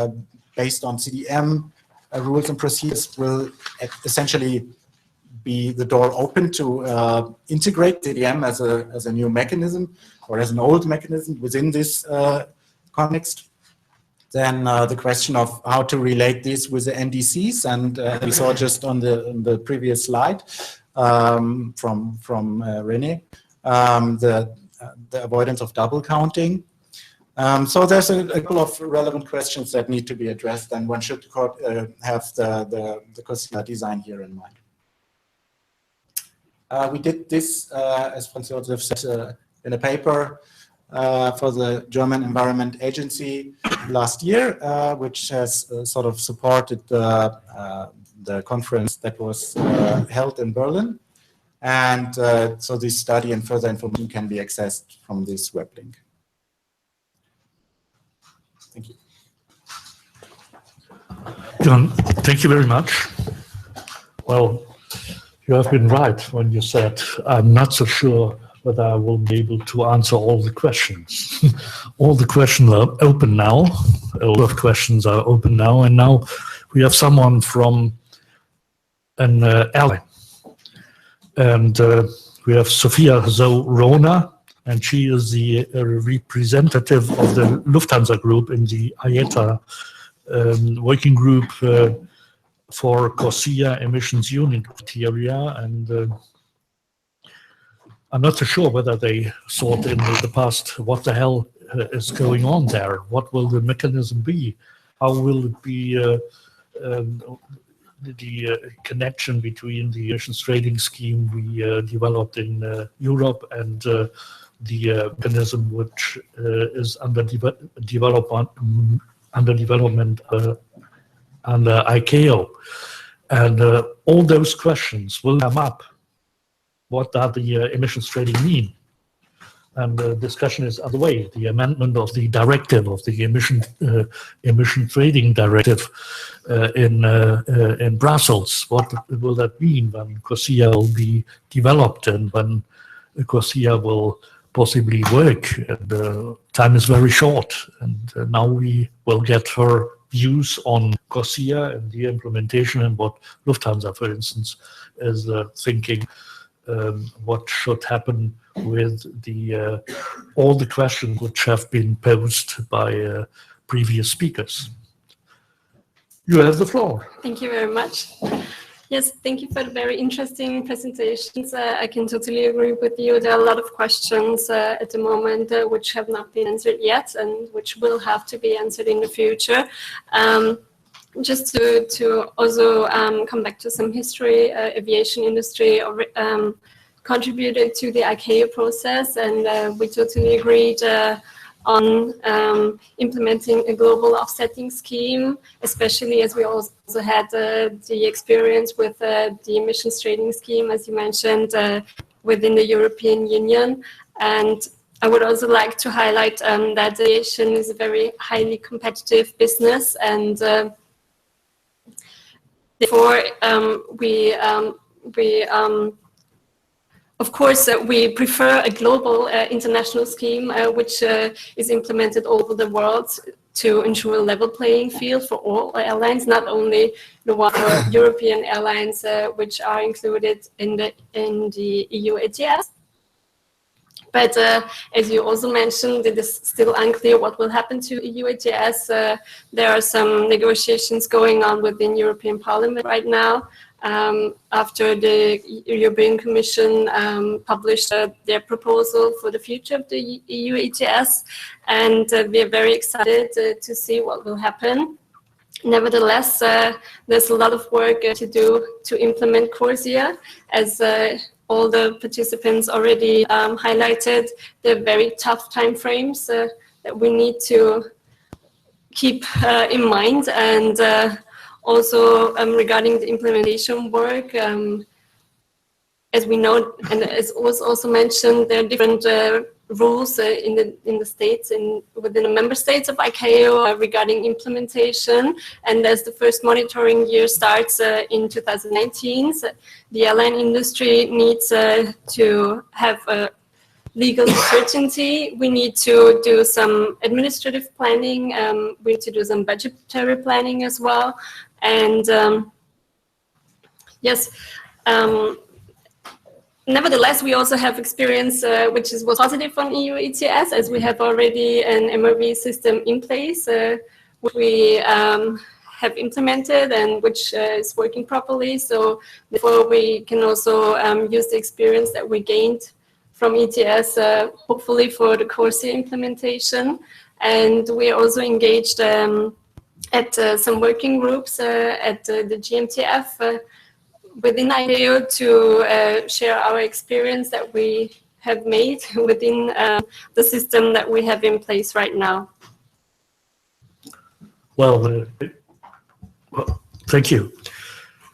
based on CDM rules and procedures? Will essentially be the door open to integrate CDM as a new mechanism or as an old mechanism within this context? Then the question of how to relate this with the NDCs, and we saw just on the previous slide from René, the avoidance of double counting. So there's a couple of relevant questions that need to be addressed, and one should have the CORSIA design here in mind. We did this, as Franz Josef said, in a paper for the German Environment Agency last year, which has sort of supported the conference that was held in Berlin. And so this study and further information can be accessed from this web link. Thank you.
John, thank you very much. Well, you have been right when you said, I'm not so sure whether I will be able to answer all the questions. All the questions are open now. A lot of questions are open now. And now we have someone from an airline. And we have Sophia Zorona, and she is the representative of the Lufthansa Group in the IATA working group for CORSIA emissions unit criteria. And I'm not so sure whether they thought in the past, what the hell is going on there? What will the mechanism be? How will it be the connection between the emissions trading scheme we developed in Europe and the mechanism which is under development under ICAO? And all those questions will come up. What does the emissions trading mean? and the discussion is underway. The amendment of the directive of the emission trading directive in Brussels. What will that mean when CORSIA will be developed and when CORSIA will possibly work? And time is very short, and now we will get her views on CORSIA and the implementation and what Lufthansa, for instance, is thinking. What should happen with the all the questions which have been posed by previous speakers. You have the floor.
Thank you very much. Yes, thank you for the very interesting presentations. I can totally agree with you. There are a lot of questions at the moment which have not been answered yet and which will have to be answered in the future. Just to also come back to some history, aviation industry contributed to the ICAO process, and we totally agreed on implementing a global offsetting scheme, especially as we also had the experience with the emissions trading scheme, as you mentioned, within the European Union. And I would also like to highlight that aviation is a very highly competitive business, and therefore of course, we prefer a global international scheme which is implemented all over the world to ensure a level playing field for all airlines, not only the one for European airlines which are included in the EU ETS. But as you also mentioned, it is still unclear what will happen to EU ETS. There are some negotiations going on within European Parliament right now. After the European Commission published their proposal for the future of the EU ETS, and we are very excited to see what will happen. Nevertheless, there's a lot of work to do to implement CORSIA, as all the participants already highlighted. They're very tough timeframes that we need to keep in mind, and also regarding the implementation work, as we know, and as was also mentioned, there are different rules in the states and within the member states of ICAO regarding implementation. And as the first monitoring year starts in 2019, so the airline industry needs to have a legal certainty. We need to do some administrative planning. We need to do some budgetary planning as well. And yes, nevertheless, we also have experience which was positive on EU ETS, as we have already an MRV system in place, which we have implemented and which is working properly. So therefore, we can also use the experience that we gained from ETS, hopefully for the CORSIA implementation. And we are also engaged at some working groups at the GMTF within ICAO to share our experience that we have made within the system that we have in place right now.
Well, thank you.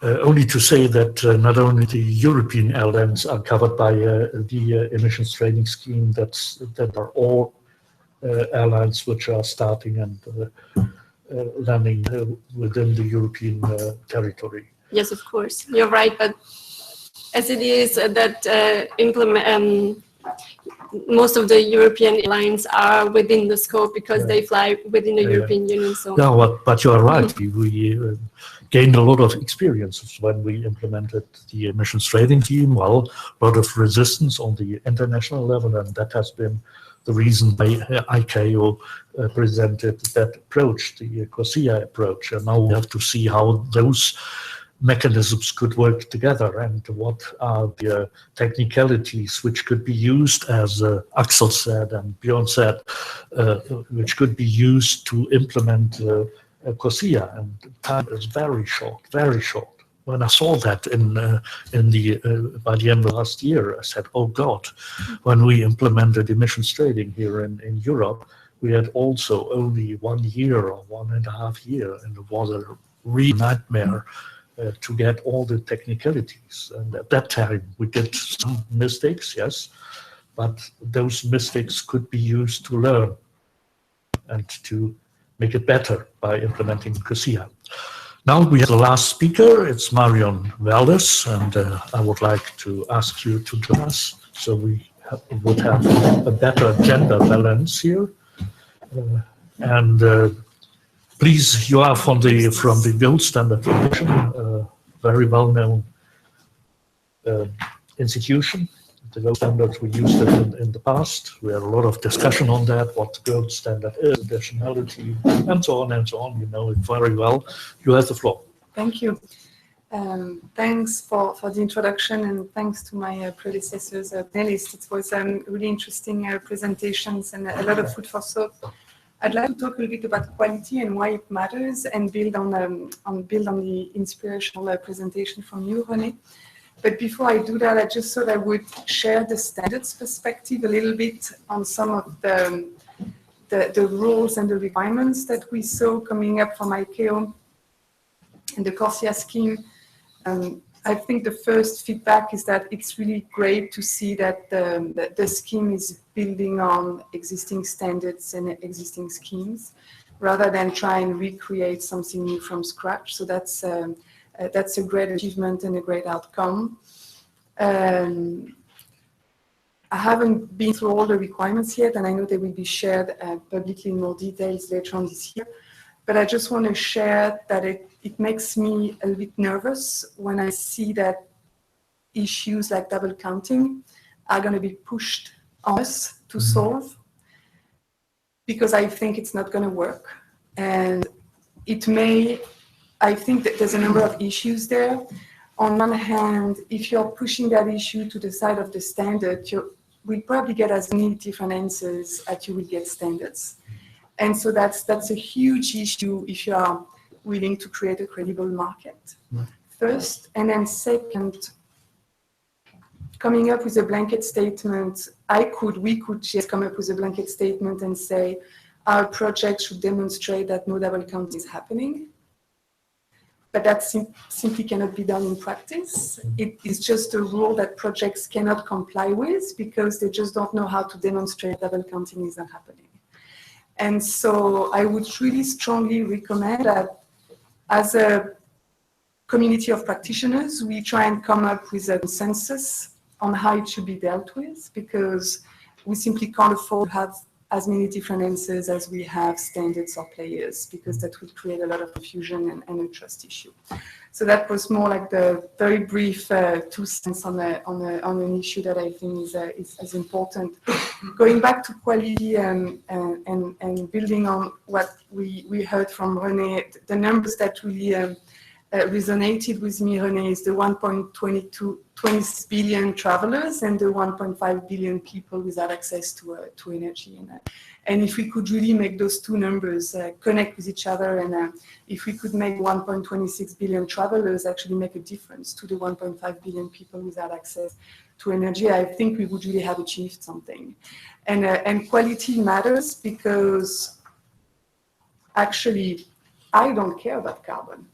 Only to say that not only the European airlines are covered by the emissions trading scheme, that are all airlines which are starting and landing within the European territory.
Yes, of course, you're right. But as it is that most of the European airlines are within the scope because they fly within the European Union. So
no, but you are right. We gained a lot of experience when we implemented the emissions trading scheme. Well, a lot of resistance on the international level, and that has been the reason why ICAO presented that approach, the CORSIA approach. And now we have to see how those mechanisms could work together and what are the technicalities which could be used, as Axel said and Björn said, which could be used to implement CORSIA. And time is very short, very short. When I saw that by the end of last year, I said, oh God, when we implemented emissions trading here in Europe, we had also only 1 year or 1.5 years, and it was a real nightmare to get all the technicalities. And at that time, we did some mistakes, yes, but those mistakes could be used to learn and to make it better by implementing CORSIA. Now we have the last speaker, it's Marion Valdez, and I would like to ask you to join us so we would have a better gender balance here. Please, you are from the Gold Standard Foundation, very well-known institution. The gold standard, we used it in the past. We had a lot of discussion on that, what the gold standard is, additionality, and so on and so on. You know it very well. You have the floor.
Thank you. Thanks for the introduction, and thanks to my predecessors, panelists. It was really interesting presentations and a lot of food for thought. I'd like to talk a little bit about quality and why it matters, and build on the inspirational presentation from you, René. But before I do that, I just thought I would share the standards perspective a little bit on some of the rules and the requirements that we saw coming up from ICAO and the CORSIA scheme. I think the first feedback is that it's really great to see that the scheme is building on existing standards and existing schemes, rather than try and recreate something new from scratch. So that's a great achievement and a great outcome. I haven't been through all the requirements yet, and I know they will be shared publicly in more details later on this year. But I just want to share that it makes me a little bit nervous when I see that issues like double counting are going to be pushed on us to solve, because I think it's not going to work. And it may, I think that there's a number of issues there. On one hand, if you're pushing that issue to the side of the standard, we'll probably get as many different answers as you will get standards. And so that's a huge issue if you are willing to create a credible market. First, and then second, coming up with a blanket statement, we could just come up with a blanket statement and say, our project should demonstrate that no double counting is happening. But that simply cannot be done in practice. It is just a rule that projects cannot comply with because they just don't know how to demonstrate double counting is not happening. And so I would really strongly recommend that as a community of practitioners, we try and come up with a consensus on how it should be dealt with, because we simply can't afford to have as many different answers as we have standards or players, because that would create a lot of confusion and a trust issue. So that was more like the very brief 2 cents on an issue that I think is important. Going back to quality and building on what we heard from René, the numbers that really resonated with me, René, is the 1.20 billion travelers and the 1.5 billion people without access to energy. And if we could really make those two numbers connect with each other, and if we could make 1.26 billion travelers actually make a difference to the 1.5 billion people without access to energy, I think we would really have achieved something. And quality matters because actually I don't care about carbon.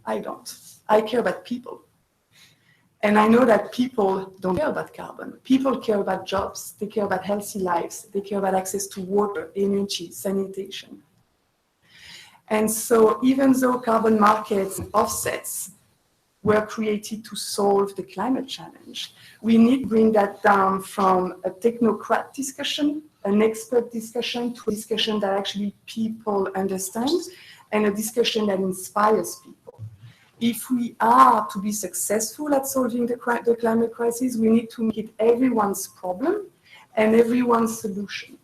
I don't. I care about people. And I know that people don't care about carbon. People care about jobs. They care about healthy lives. They care about access to water, energy, sanitation. And so even though carbon markets and offsets were created to solve the climate challenge, we need to bring that down from a technocrat discussion, an expert discussion, to a discussion that actually people understand, and a discussion that inspires people. If we are to be successful at solving the climate crisis, we need to make it everyone's problem and everyone's solution.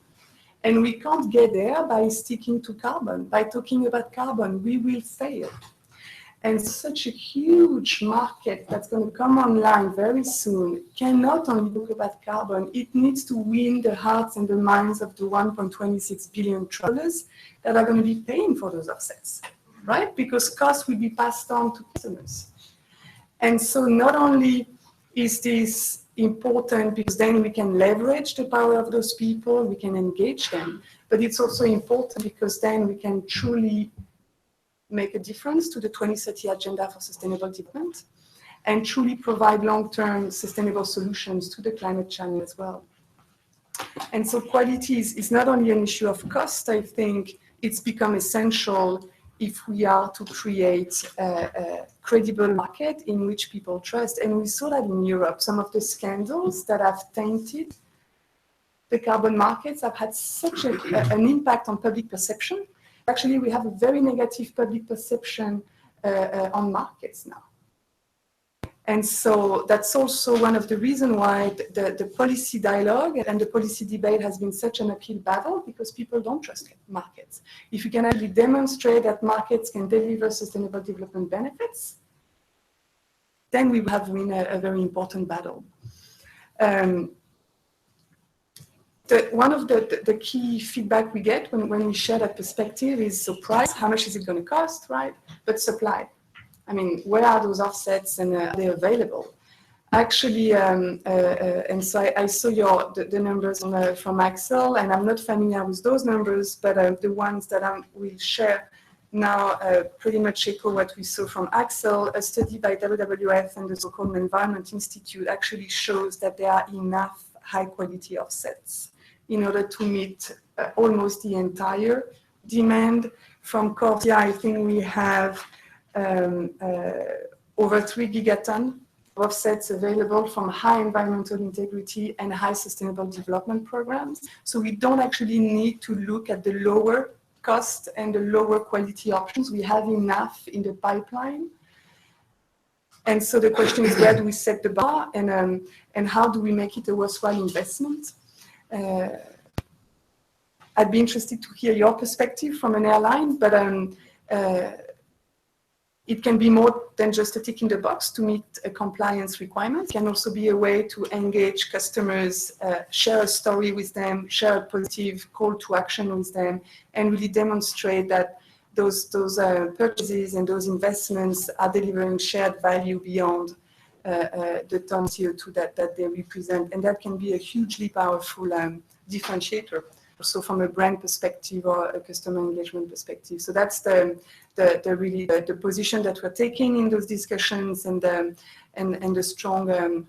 And we can't get there by sticking to carbon. By talking about carbon, we will fail. And such a huge market that's going to come online very soon cannot only talk about carbon, it needs to win the hearts and the minds of the 1.26 billion travelers that are going to be paying for those offsets. Right? Because costs will be passed on to customers. And so not only is this important because then we can leverage the power of those people, we can engage them, but it's also important because then we can truly make a difference to the 2030 Agenda for Sustainable Development and truly provide long-term sustainable solutions to the climate challenge as well. And so quality is not only an issue of cost, I think it's become essential if we are to create a credible market in which people trust. And we saw that in Europe, some of the scandals that have tainted the carbon markets have had such an impact on public perception. Actually, we have a very negative public perception on markets now. And so that's also one of the reasons why the policy dialogue and the policy debate has been such an uphill battle, because people don't trust markets. If you can actually demonstrate that markets can deliver sustainable development benefits, then we have won a very important battle. One of the key feedback we get when we share that perspective is so price, how much is it going to cost, right? But supply. I mean, where are those offsets and are they available? Actually, and so I saw the numbers from Axel, and I'm not familiar with those numbers, but the ones that I will share now pretty much echo what we saw from Axel. A study by WWF and the Stockholm Environment Institute actually shows that there are enough high-quality offsets in order to meet almost the entire demand. From CORSIA, I think we have over 3 gigaton offsets available from high environmental integrity and high sustainable development programs. So we don't actually need to look at the lower cost and the lower quality options. We have enough in the pipeline. And so the question is, where do we set the bar, and how do we make it a worthwhile investment? I'd be interested to hear your perspective from an airline, but it can be more than just a tick in the box to meet a compliance requirement. It can also be a way to engage customers, share a story with them, share a positive call to action with them, and really demonstrate that those purchases and those investments are delivering shared value beyond the ton CO2 that they represent. And that can be a hugely powerful differentiator, also from a brand perspective or a customer engagement perspective. So that's really the position that we're taking in those discussions, and the strong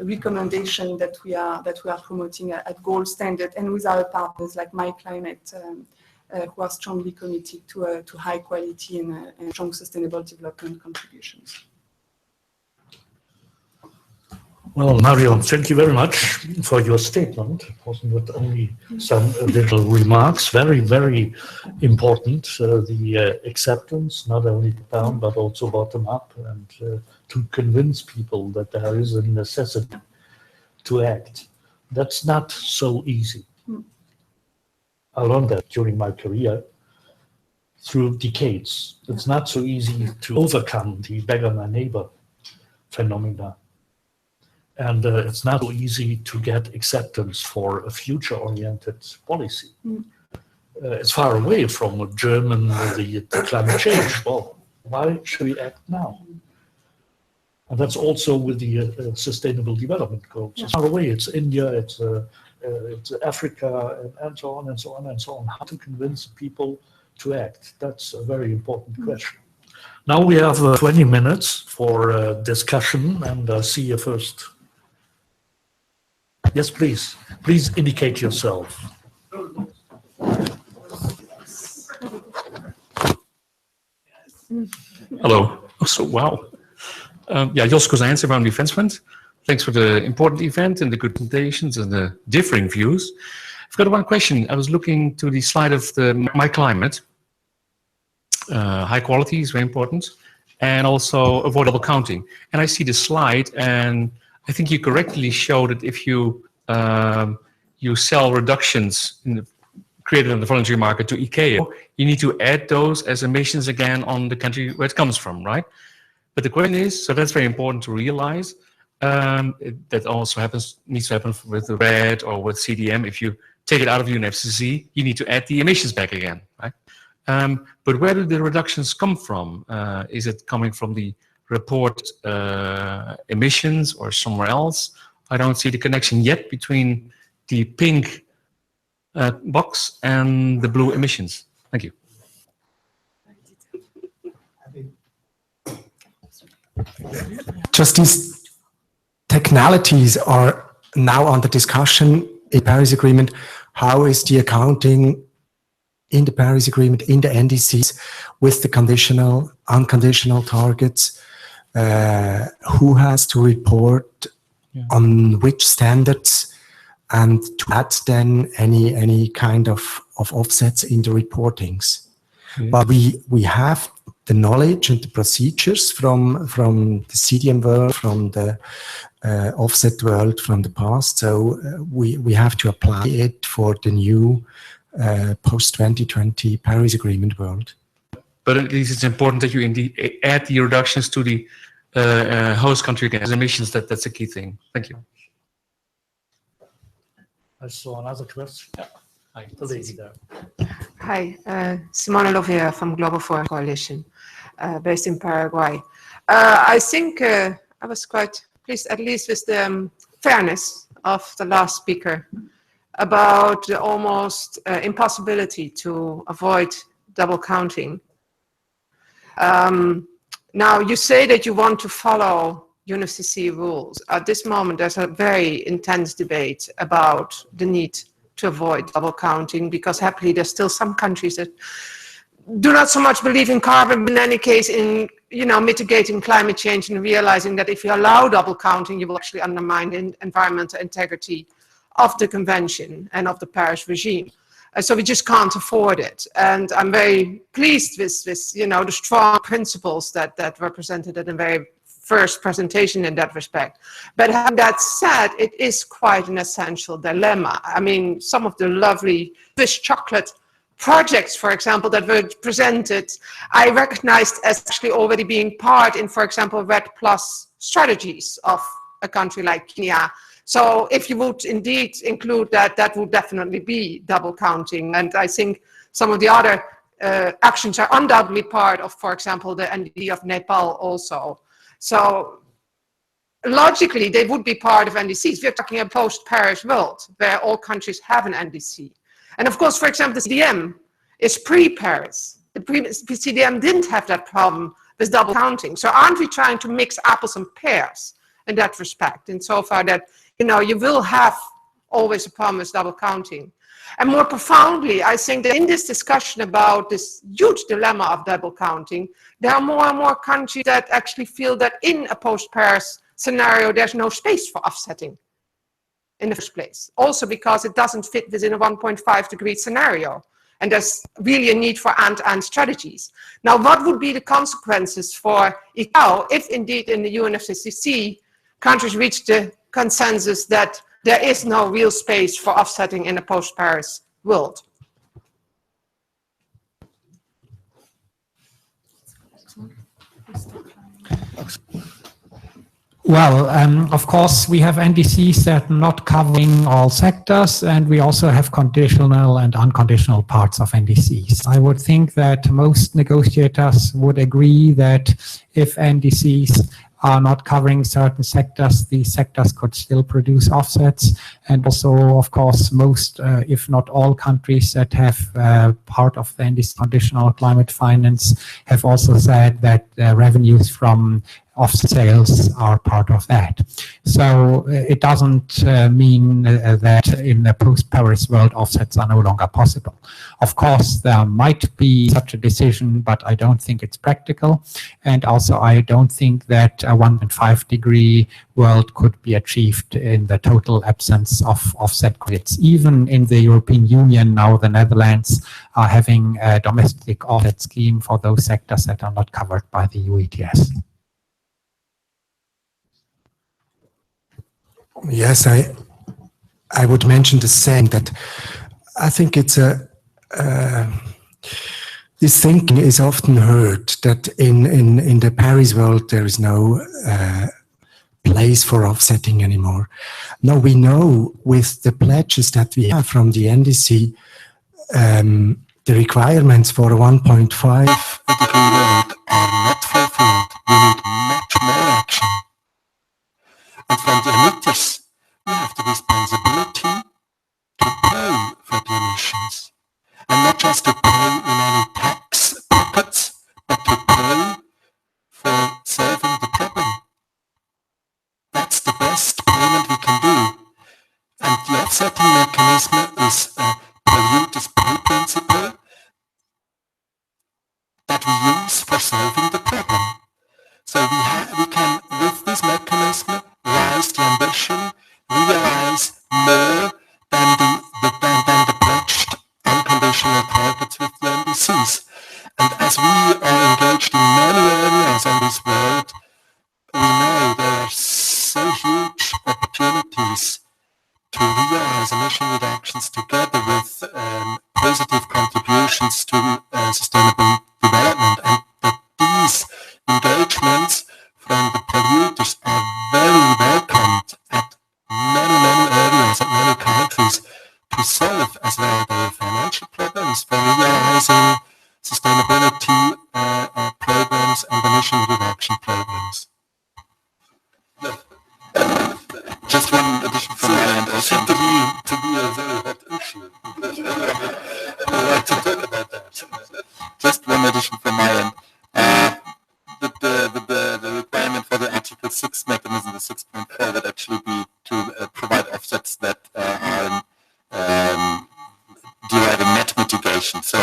recommendation that we are promoting at Gold Standard, and with our partners like myclimate, who are strongly committed to high quality and strong sustainable development contributions.
Well, Marion, thank you very much for your statement. It wasn't not only some little remarks, very, very important, the acceptance, not only down, but also bottom up, and to convince people that there is a necessity to act. That's not so easy. I learned that during my career through decades. It's not so easy to overcome the beggar my neighbor phenomena. And it's not so easy to get acceptance for a future-oriented policy. It's far away from German, the climate change. Well, why should we act now? And that's also with the Sustainable Development Goals. It's far away. It's India, it's Africa, and so on and so on and so on. How to convince people to act? That's a very important question. Now we have 20 minutes for discussion, and see you first. Yes, please. Please indicate yourself.
Hello. So, wow. Jos Kozijns from Defense Fund. Thanks for the important event and the good presentations and the differing views. I've got one question. I was looking to the slide of the myclimate. High quality is very important, and also avoidable counting. And I see the slide, and I think you correctly showed that if you sell reductions created on the voluntary market to ICAO, you need to add those as emissions again on the country where it comes from, right? But the question is, so that's very important to realize. That also needs to happen with the RED or with CDM. If you take it out of UNFCCC, you need to add the emissions back again, right? But where do the reductions come from? Is it coming from the report emissions or somewhere else? I don't see the connection yet between the pink box and the blue emissions. Thank you.
Just these technicalities are now under discussion in Paris Agreement, how is the accounting in the Paris Agreement, in the NDCs, with the conditional, unconditional targets, who has to report on which standards, and to add then any kind of offsets in the reportings. But we have the knowledge and the procedures from the CDM world, from the offset world from the past. So we have to apply it for the new post-2020 Paris Agreement world.
But at least it's important that you indeed add the reductions to the host country gas emissions. That's a key thing. Thank you.
I saw another question. Yeah. Hi, the lady there.
Hi, Simona Lovera from Global Forest Coalition, based in Paraguay. I think I was quite pleased, at least with the fairness of the last speaker, about the almost impossibility to avoid double counting. Now, you say that you want to follow UNFCCC rules. At this moment, there's a very intense debate about the need to avoid double counting, because happily there's still some countries that do not so much believe in carbon, but in any case in mitigating climate change, and realizing that if you allow double counting, you will actually undermine the environmental integrity of the convention and of the Paris regime. So we just can't afford it. And I'm very pleased with the strong principles that were presented in the very first presentation in that respect. But having that said, it is quite an essential dilemma. I mean, some of the lovely Swiss chocolate projects, for example, that were presented, I recognized as actually already being part in, for example, RED Plus strategies of a country like Kenya. So if you would indeed include that, that would definitely be double counting. And I think some of the other actions are undoubtedly part of, for example, the NDC of Nepal also. So logically, they would be part of NDCs. We're talking a post-Paris world where all countries have an NDC. And of course, for example, the CDM is pre-Paris. The CDM didn't have that problem with double counting. So aren't we trying to mix apples and pears in that respect? In so far that, you will have always a problem with double counting. And more profoundly, I think that in this discussion about this huge dilemma of double counting, there are more and more countries that actually feel that in a post-Paris scenario, there's no space for offsetting in the first place. Also because it doesn't fit within a 1.5 degree scenario. And there's really a need for end-to-end strategies. Now, what would be the consequences for ICAO if indeed in the UNFCCC, countries reach the consensus that there is no real space for offsetting in a post-Paris world?
Well, of course, we have NDCs that are not covering all sectors, and we also have conditional and unconditional parts of NDCs. I would think that most negotiators would agree that if NDCs are not covering certain sectors, these sectors could still produce offsets. And also, of course, most, if not all countries that have part of the NDC conditional climate finance have also said that revenues from offset sales are part of that. So it doesn't mean that in the post-Paris world offsets are no longer possible. Of course, there might be such a decision, but I don't think it's practical. And also, I don't think that a 1.5 degree world could be achieved in the total absence of offset credits. Even in the European Union now, the Netherlands are having a domestic offset scheme for those sectors that are not covered by the EU ETS.
Yes, I would mention the same, that I think it's this thinking is often heard that in the Paris world there is no place for offsetting anymore. No, we know with the pledges that we have from the NDC, the requirements for a 1.5 degree world are not fulfilled. We need much more action. And from the emitters, we have the responsibility to pay for the emissions. And not just to pay in any tax pockets, but to pay for serving the problem. That's the best payment we can do. And the
offsetting mechanism is a polluters pay principle that we use for solving the problem. So we can, with this mechanism, raise the ambition, realize more than the pledged unconditional targets with the NDCs. And as we are engaged in many areas in this world, we know there are so huge opportunities to realize emission reductions together with positive contributions to sustainable development, and that these engagements from the polluters are very welcomed at many areas and many countries to solve as well the financial problems for realizing sustainability programs and emission reduction programs. Just one addition from my end. Also, to be a very hot issue. I'd like to talk about that. Just one addition from my end. The requirement for the Article 6 mechanism, the 6.4, would actually be to provide offsets that are deriving net mitigation. So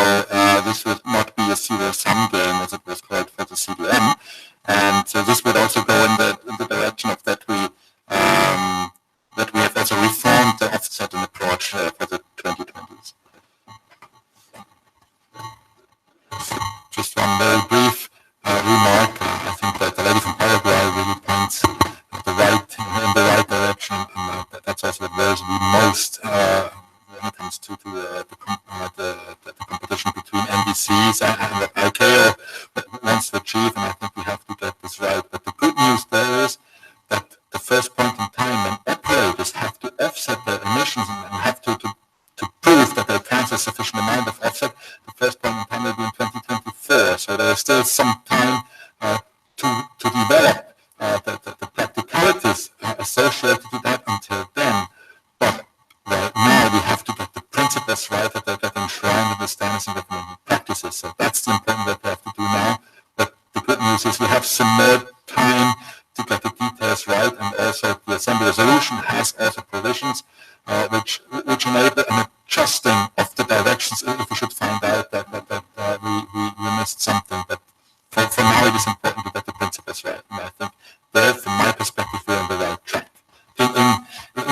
this would not be a zero-sum game as it was called for the CDM. And so this would also go in the direction of that we have also reformed the offsetting approach for the 2020s. Just one very brief remark. I think that the lady from Paraguay really points in the right direction, and that's also where we most when it comes to the competition between NDCs and the ICAO wants to achieve, and I think we have to get this right. But the good news there is that the first point in time when operators have to offset their emissions and have to prove that they transfer sufficient amount of offset, the first point in time will be in 2024. So there is still some time to develop the practicalities associated with that until then. But now we have to get the principles right, that they're getting enshrined in the standards and recommended practices. So that's the important that we have to do now. But the good news is we have some more time to get the details right, and also the Assembly resolution has also provisions which enable an adjusting of the directions if we should find out that we missed something. But for now it is important to get the principles right, and I think there, from my perspective, we're on the right track. In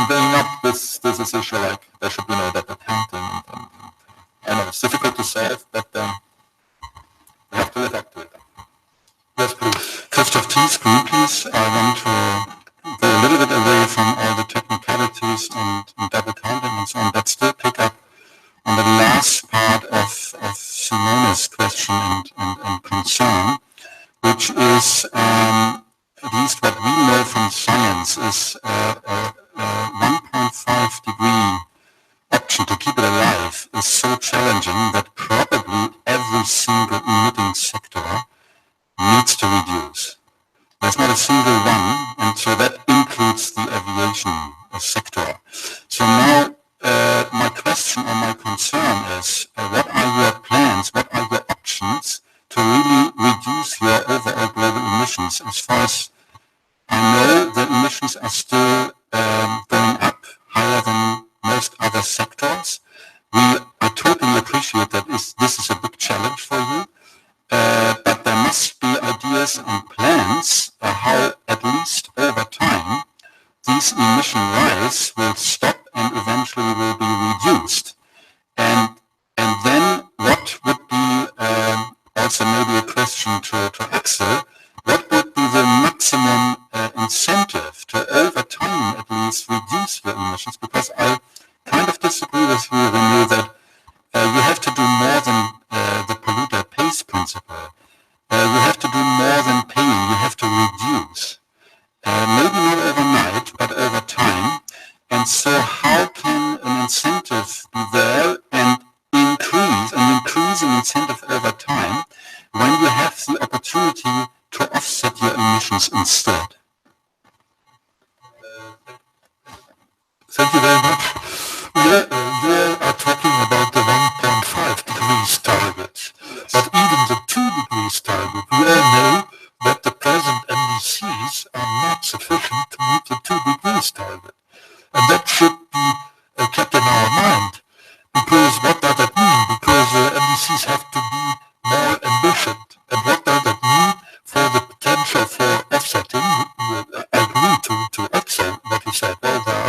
bringing up this issue, like there should be no data counting, and I know it's difficult to solve, but we have to live up to it. Yes, please. Christoph Thies, Greenpeace. I want to go a little bit away from all the technicalities and double counting and so on, but still pick up on the last part of Simone's question and concern, which is at least what we know from science is a 1.5 degree option to keep it alive is so challenging that probably every single emitting sector needs to reduce. There's not a single one, and so that includes the aviation sector. So now my question or my concern is, what are your plans, what are your options to really reduce your overall global emissions? As far as I know, the emissions are still going up higher than most other sectors. I totally appreciate that this is a big challenge for you. But there must be ideas and plans how, at least over time, these emission rise will stop and eventually will be reduced. And then what would be, also maybe a question to Axel, what would be the maximum incentive to over time at least reduce the emissions? Because I kind of disagree with you, René, that you have to do more than the polluter pays principle. You have to do more than paying, you have to reduce. Maybe not overnight, but over time. And so how can an incentive be there and increase an increasing incentive over time when you have the opportunity to offset your emissions instead? Thank you very much. We are talking about the 1.5 degrees target, but even the 2 degrees target, we all know that the present NDCs are not sufficient to meet the 2 degrees target. And that should be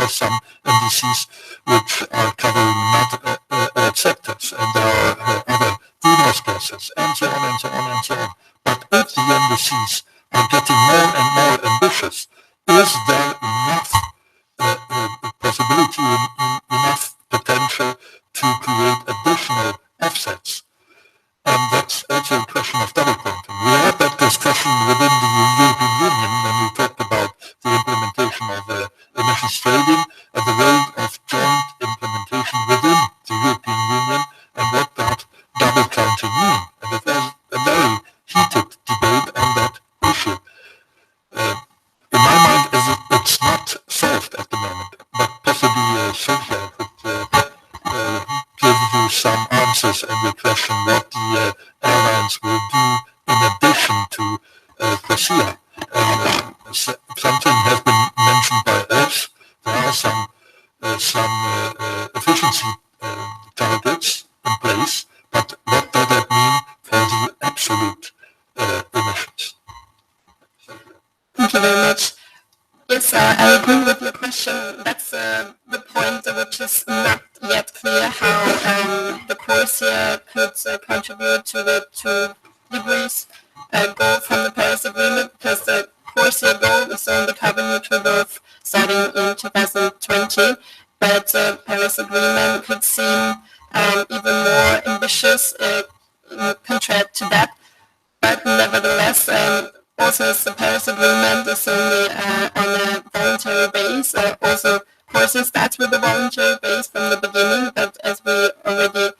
are some NDCs which are covering not sectors, and there are other greenhouse gases, and so on and so on and so on. But if the NDCs are getting more and more ambitious, is there enough possibility, enough potential to create additional offsets? And that's also a question of double counting. We had that discussion within the European Union when we talked about the implementation of emissions trading and the role of joint implementation within the European Union and what that double counting means. And it was a very heated debate on that issue. In my mind, it's not solved at the moment, but possibly Sylvia could give you some answers on your question what the airlines will do in addition to CORSIA. And something has been mentioned by us. There are some efficiency targets in place, but what does that mean for the absolute emissions?
Thank you very much. Yes, I agree with your question. That's the point which is not yet clear how the CORSIA could contribute to the 2 degrees goal from the Paris Agreement, because the CORSIA goal is only carbon neutral growth starting in 2020, but the Paris Agreement could seem even more ambitious compared to that. But nevertheless, also as the Paris Agreement is only on a voluntary base, also CORSIA starts with a voluntary base from the beginning, but as we already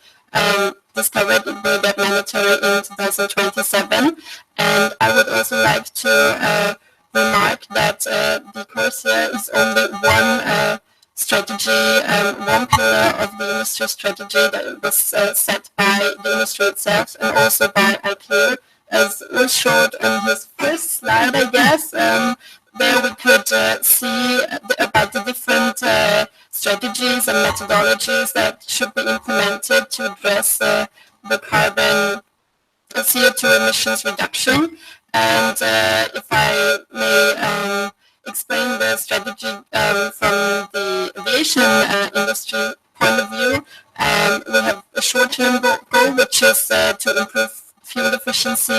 discovered, it will get mandatory in 2027. And I would also like to remark that the CORSIA is only one strategy, one pillar of the industry strategy that was set by the industry itself and also by ICAO, as was showed on his first slide, I guess. There we could see about the different strategies and methodologies that should be implemented to address the carbon CO2 emissions reduction. And if I may explain the strategy from the aviation industry point of view, we have a short-term goal, which is to improve fuel efficiency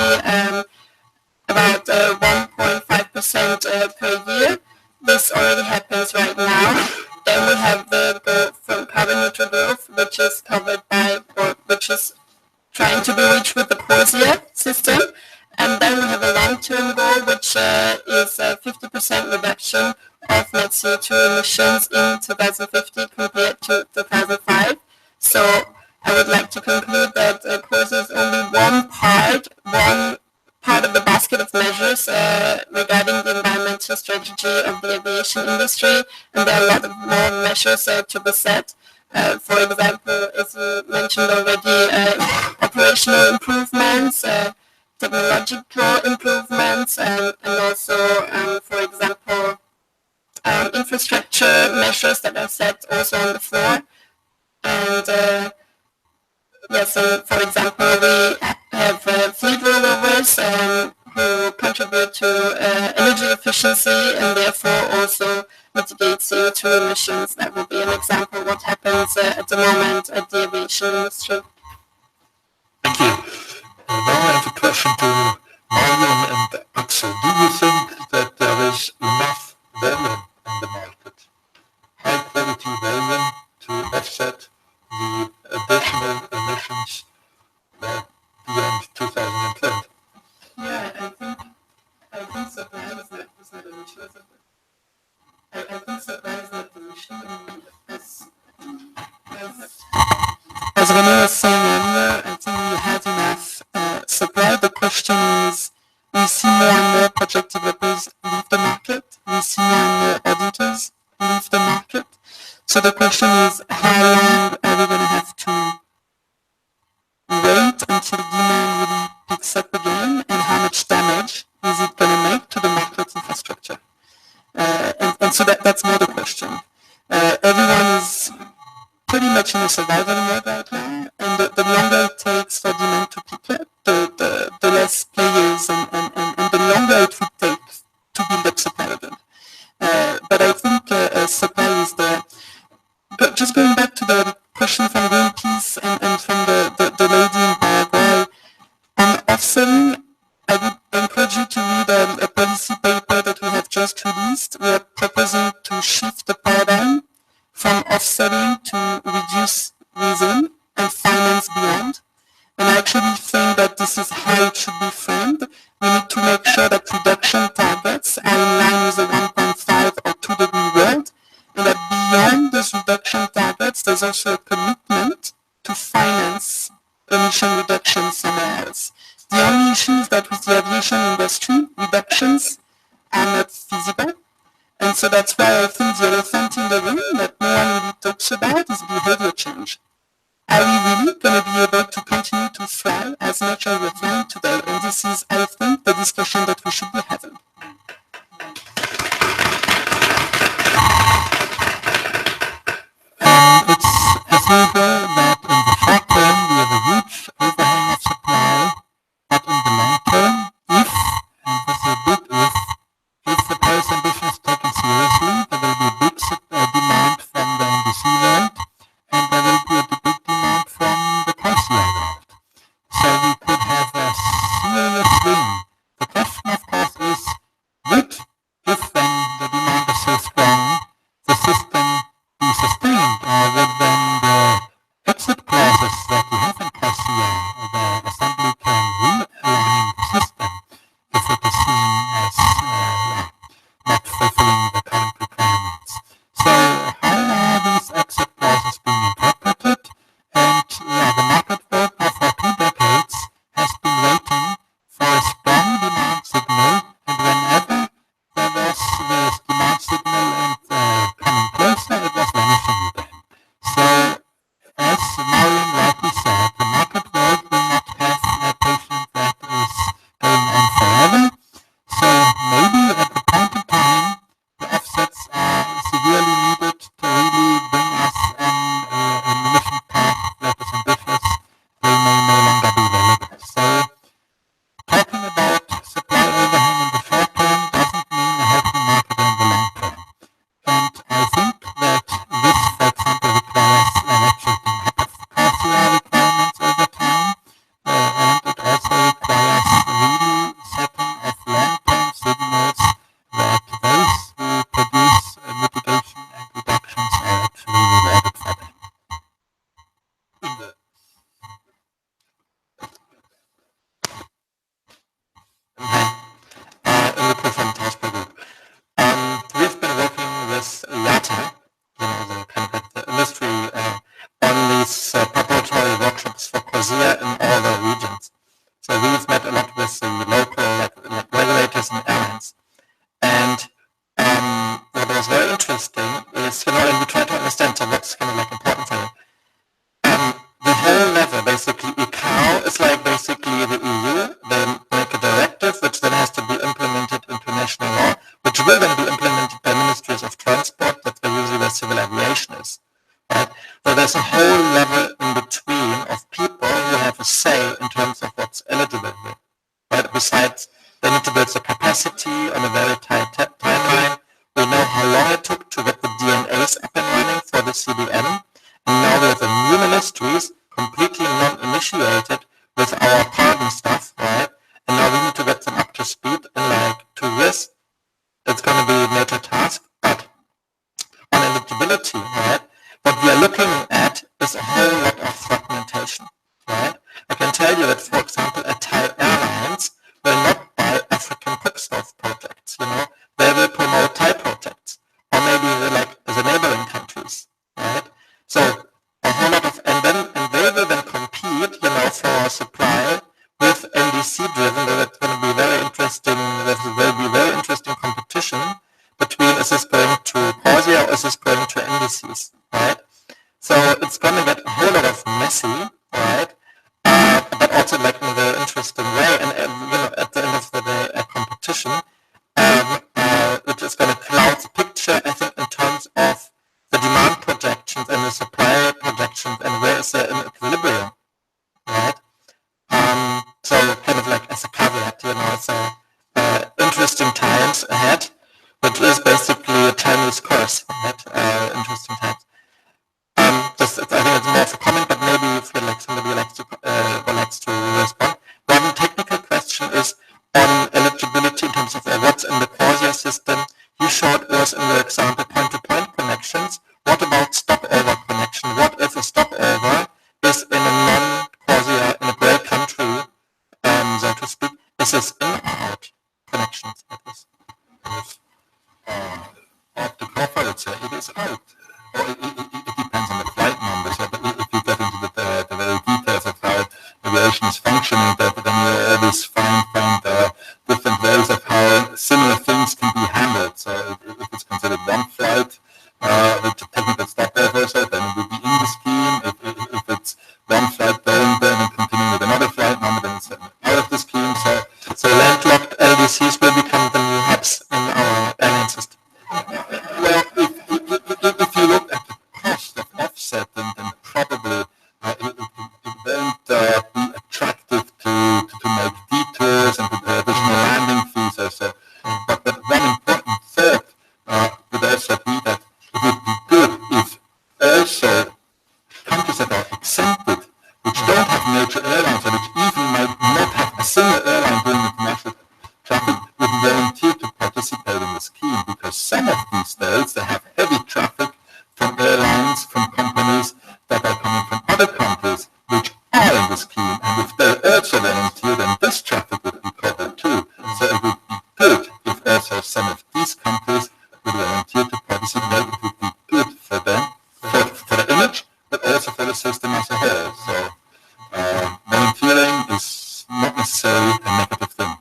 about 1.5% per year. This already happens right now. Then we have the goal from carbon neutral growth, which is covered by, or which is trying to be reached with the CORSIA system. And then we have a long-term goal, which is a 50% reduction of net CO2 emissions in 2050 compared to 2005. So I would like to conclude that CORSIA is only one part of the basket of measures regarding the environmental strategy of the aviation industry, and there are a lot of more measures to be set. For example, as you mentioned already, operational improvements, technological improvements, and also, for example, infrastructure measures that are set also on the floor. And yes, so for example, we have fleet rollovers who contribute to energy efficiency and therefore also mitigate CO2 emissions. That will be an example of what happens at the moment at the aviation industry.
Thank you. Now I have a question to Marion and Axel. Do you think that there is enough volume in the market, high quality volume, to offset the additional emissions beyond 2020?
Yeah, I think supply is not an issue. I think supply is not the issue. As René was saying earlier, I think we had enough supply. The question is, we see more and more project developers leave the market. We see more and more auditors leave the market. So the question is, how long are we going to have to wait until demand really picks up again, and how much damage is it going to make to the market infrastructure? And so that's more the question. Everyone is pretty much in a survival mode right now, and the longer it takes for demand to pick up, the less players and the longer it would take to build up supply again. But I think supply is the
just going back to the question from Greenpeace and from the lady in Paraguay, on offsetting, I would encourage you to read a policy paper that we have just released. We are proposing to shift the paradigm from offsetting to reduce within and finance beyond. And I actually think that this is how it should be framed. We need to make sure that reduction targets are in line with the 1.5 or 2 degree world, and that beyond those reduction targets, there's also a commitment to finance emission reductions somewhere else. The only issue is that with the aviation industry, reductions are not feasible. And so that's why I think the elephant in the room that no one really talks about is behavior change. Are we really going to be able to continue to fly as much as we're flying today? And this is, I think, the discussion that we should be having. It's feasible that in the short term we have a huge overhang of supply, but in the long term, if, and this is a big if the Paris ambition is taken seriously, there will be a big demand from the NDC world, and there will be a big demand from the CORSIA world. So we could have a serious swing. The question, of course, is would, if when the demand is so strong, the system be sustained, or would then the exit clauses that we have in CORSIA, the assembly can realign the system if it is seen as not fulfilling the current requirements. So how are these exit clauses being interpreted? And the market world now for 2 decades has been waiting for a strong demand signal, and whenever there was this demand signal and coming closer, it was vanishing again. So as Marion rightly said, the market world will not have a patient that is going on forever. So maybe at the point in time, the offsets are severely needed to really bring us an emission path that is ambitious. They may no longer be available. So talking about supply overhang in the short term doesn't mean a healthy market in the long term. And I think that this, for example, requires retrofitting of CORSIA requirements over time, and it also requires really setting of long-term signals that those who produce mitigation and reductions are actually rewarded for them. In the percentage group. We've been working with LATA, the kind of like the industry, on these preparatory workshops for CORSIA in all the regions. So we've met a lot with the local regulators and airlines. And what was very interesting is, and we try to understand, so what's kind of like important for them. The whole level, basically, ICAO is like basically the EU. They make a directive which then has to be implemented into national law, which will then be implemented by ministries of transport. That's usually where civil aviation is. Right? So there's a whole level in between of people who have a say in terms of what's eligible here. Right? Besides, they need to build the capacity on a very tight timeline. We know how long it took to get the DNAs up and running for the CDM. And now we have the new ministries completely non-initiated with our carbon stuff, right? And now we need to get them up to speed in like 2 years. It's going to be a major task, but on eligibility, right? What we are looking at is a whole lot of fragmentation, right? I can tell you that, for example, Thai Airlines will not buy African quick stove projects, They will promote Thai projects, or maybe like the neighboring countries, right? So a whole lot of, and they will then compete, for supply with NDC driven. That's going to be very interesting. There will be very interesting competition between is this going to CORSIA or is this going to NDCs, right? So it's going to get a whole lot of messy, right? But also like in a very interesting way. And at the end of the day, a competition, which is going to cloud the picture, I think, in terms of the demand projections and the supply projections and where is there an equilibrium, right? So kind of like as a caveat, it's interesting times ahead, which is basically a Chinese course, right? Interesting times. What about stopover connection? What if a stopover is in a non-CORSIA, in a grey country, so to speak? Is this in or out connections? It is. At the profile, it is out. It depends on the flight numbers. But if you get into the very details of how aviation is functioning, then you always find different ways of how similar things can be handled. So if it's considered one flight, with a technical stopover, so then it would be in the scheme. If it's one flight then and continuing with another flight number, then it's out of the scheme. So landlocked LDCs will become the new hubs in our airline system. Well, if you look at the cost of offset, then probably it won't be attractive to make detours and to pay additional landing fees. But one important thought would also be that it would be good if also countries that are exempted, which don't have major airlines, or which even might not have a single airline doing international traffic, would volunteer to participate in the scheme, because some of these states, they have heavy traffic from airlines, from companies that are coming from other countries which are in the scheme, and if they also volunteer, then this traffic would be covered too. So it would be good if also some of these countries would volunteer to participate. It would be good for them, for the image, but also for the system as a whole. So volunteering is not necessarily a negative thing.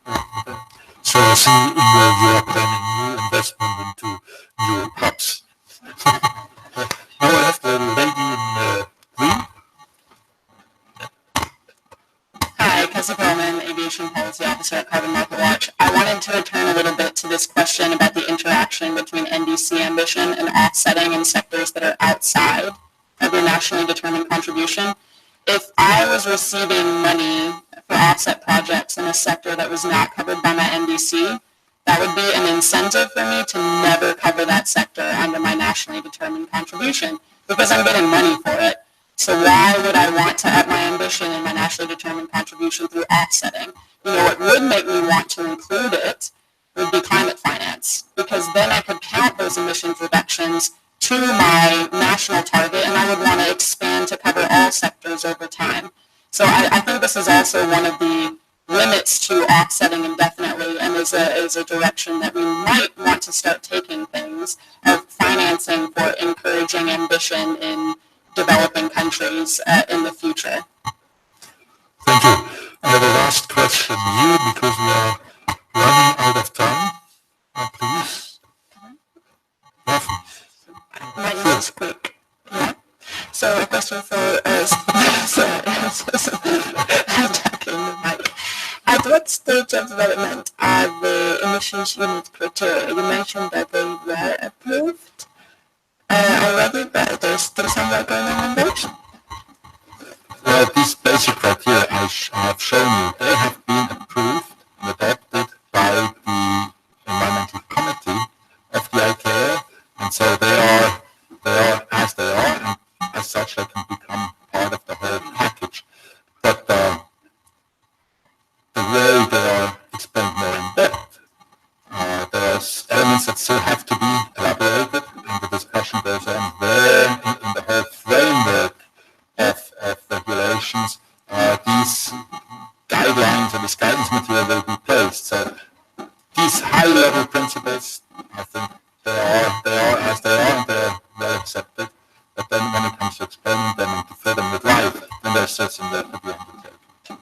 So I see you are planning new investment into new hubs. Now I have the lady in green.
Hi, Cassie Perlman, Aviation Policy Officer at Carbon Market Watch. I wanted to return a little bit to this question about the interaction between NDC ambition and offsetting in sectors that are outside of your nationally determined contribution. If I was receiving money for offset projects in a sector that was not covered by my NDC, that would be an incentive for me to never cover that sector under my nationally determined contribution, because I'm getting money for it. So why would I want to up my ambition in my nationally determined contribution through offsetting? You know, what would make me want to include it would be climate finance, because then I could count those emissions reductions to my national target, and I would want to expand to cover all sectors over time. So I think this is also one of the limits to offsetting indefinitely, and is a direction that we might want to start taking things of financing for encouraging ambition in developing countries in the future.
Thank you. I have a last question here, because we are running out of time. Please.
Mine is quick. Yeah. So a question for At what stage of development are the emissions unit criteria? You mentioned that they were approved already, but there's still some work going on those.
Well, these basic criteria I have shown you, they have been approved and adopted by the Environmental Committee of the ICAO, and so they are as they are, and as such they can become part of the whole package. But the way they are explained more in depth, there's elements that still have to be elaborated, and the discussion goes on there in the whole framework of regulations. These guidelines or this guidance material will be placed. So these high-level principles, I think they are as they are, and they're accepted. But then when it comes to explaining them and to fill them with life, then there's certain that to be undertaken.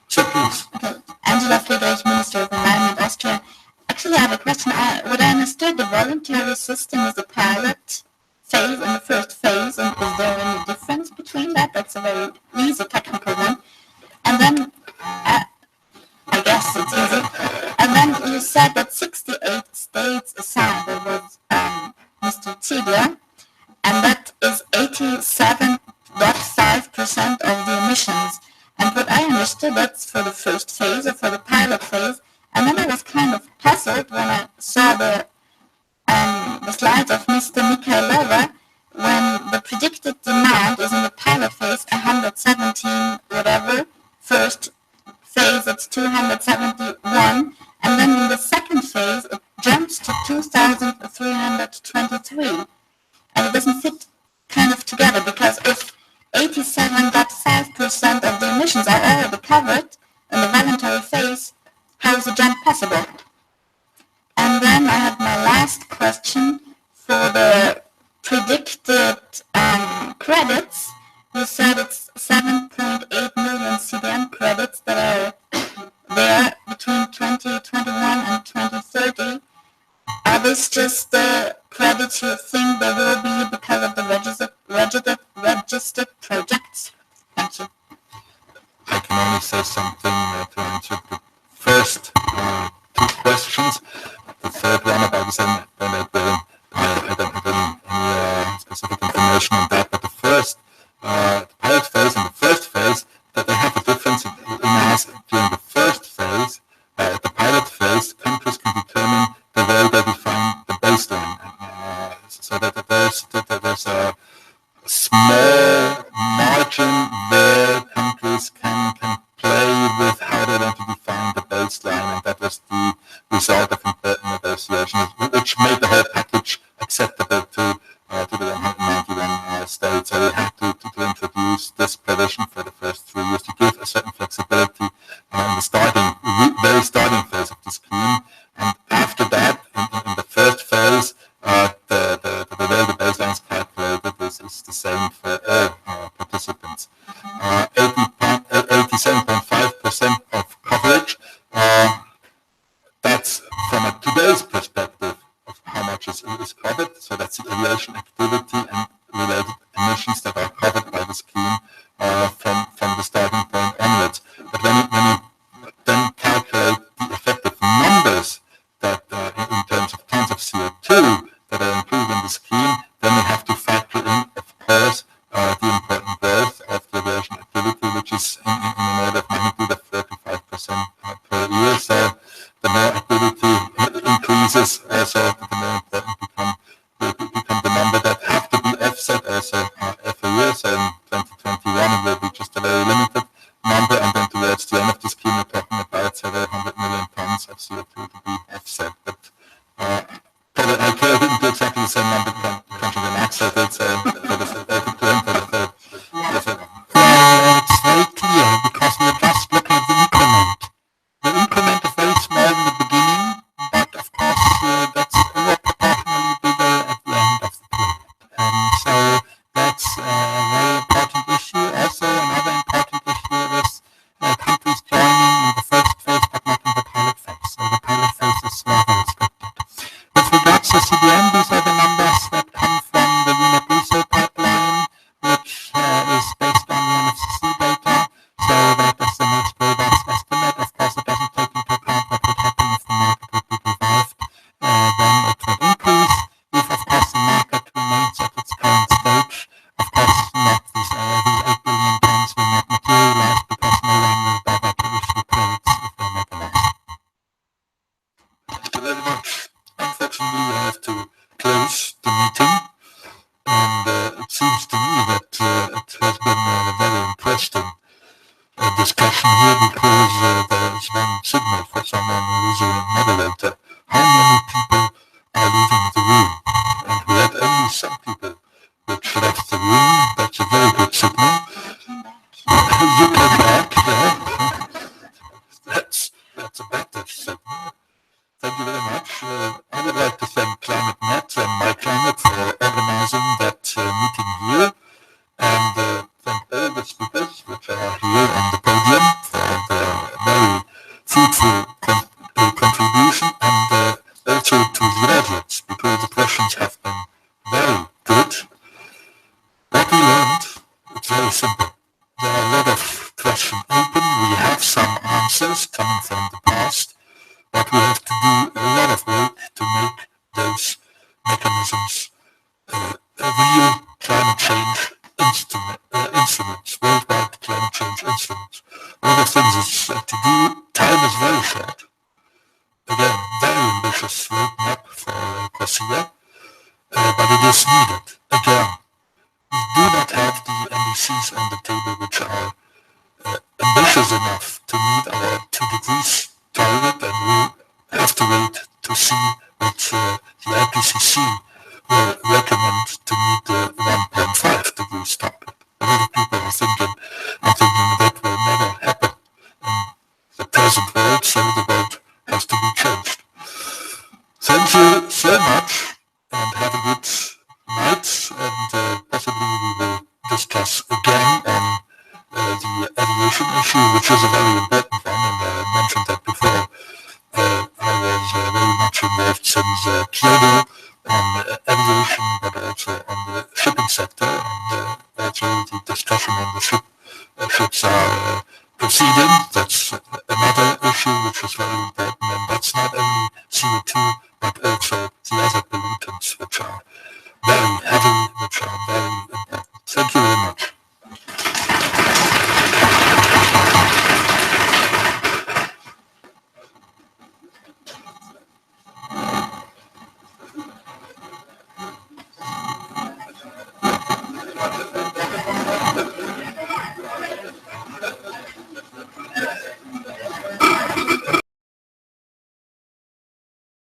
So please.
Okay. Angela Friedrich, Minister of Environment, Austria. Actually, I have a question. What I understood, the voluntary system is a pilot phase and the first phase, and is there any difference between that? That's a very easy technical one. And then, I guess it's easy. And then you said that 68 states assigned. There was Mr. Ziegler, and that is 87.5% of the emissions. And what I understood, that's for the first phase or for the pilot phase. And then I was kind of puzzled when I saw the slides of Mr. Mikhailova, when the predicted demand is in the pilot phase 117 whatever, first phase it's 271, and then in the second phase it jumps to 2,323. And it doesn't fit emissions are already covered in the voluntary phase, how is the jump possible? And then I have my last question for the predicted credits. You said it's 7.8 million CDM credits that are there between 2021 and 2030. Are these just the credits you think there will be because of the registered projects? Thank you.
I can only say something to answer the first two questions. The third one about the same, I don't have any specific information on that, but the first, the pilot phase and the first phase, that they have a difference in us during the first phase. At the pilot phase, countries can determine the way they define the baseline. So that there's a small margin where countries can play with how they want to define the baseline, and that was the result of negotiations, which made the whole package acceptable to the 191 states. So they had to introduce this provision for the first 3 years to give a certain flexibility in the very starting phase of the scheme. And after that, in the first phase, the way the baseline is calculated is the same for all participants. 87.5% of coverage. That's from today's perspective of how much is covered. So that's the aviation activity and related emissions that are covered by the scheme from the starting point onwards. But when you then calculate the effective numbers that in terms of tons of CO2 that are included in the scheme, then you have to factor in, of course, the important growth of the aviation activity, which is in the order of magnitude of 35% per year. So the more activity increases, also the more important become the number that have to be offset also every year. So in 2021 it will be just a very limited number, and then towards the end of the scheme we're talking about several 100 million tons of CO2 to be offset. But I couldn't do exactly the same number crunching the max at it, so for the third. It's very clear because we are just looking at the increment. The increment is very small in the beginning, but of course that's proportionally bigger at the end of the period. So that's a very important issue. Also, another important issue is countries joining in the first phase but not in the pilot phase. So the pilot phase is rather restricted. With regards to CDM, these are the numbers that come from the UNEP research pipeline, which is based on UNFCCC data. So that is the most robust estimate. Of course, it doesn't take into account what would happen if the market would be revived. Then it would increase. If, of course, the market remains at its current stage, of course, not these 8 billion tons will not materialize because no one will bother to issue credits if they make a loss. Thank you very much. Unfortunately, we have to close the meeting, and it seems to me that it has been a very interesting discussion here because there is one signal for someone who is a moderator. How many people are leaving the room? And we had only some people which left the room. That's a very good signal. You came back, yeah. That's a better signal. Thank you very much. I would like to thank ClimateNet and myclimate for organizing that meeting here, and thank all the speakers which are here on the podium for their very fruitful contribution, and also to the audience because the questions have been very good. What we learned, it's very simple. There are a lot of questions open. We have some answers coming from the past, but we have to do a lot of work to make those mechanisms real climate change instruments, worldwide climate change instruments. One of the things is to do. Time is very short. Again, very ambitious roadmap for CORSIA, but it is needed. Again, we do not have the NDCs on the table which are ambitious enough to meet our 2 degrees target, and we have to wait to see what the IPCC will recommend to meet the 1.5 degrees target. A lot of people are thinking that will never discuss again on the aviation issue, which is a very important one, and I mentioned that before. I was very much involved since Kyoto on aviation, but also on the shipping sector, and also the discussion on the ships are proceeding. That's another issue which is very important, and that's not only CO2, but also the other pollutants which are very heavy, which are very important. Thank you very much.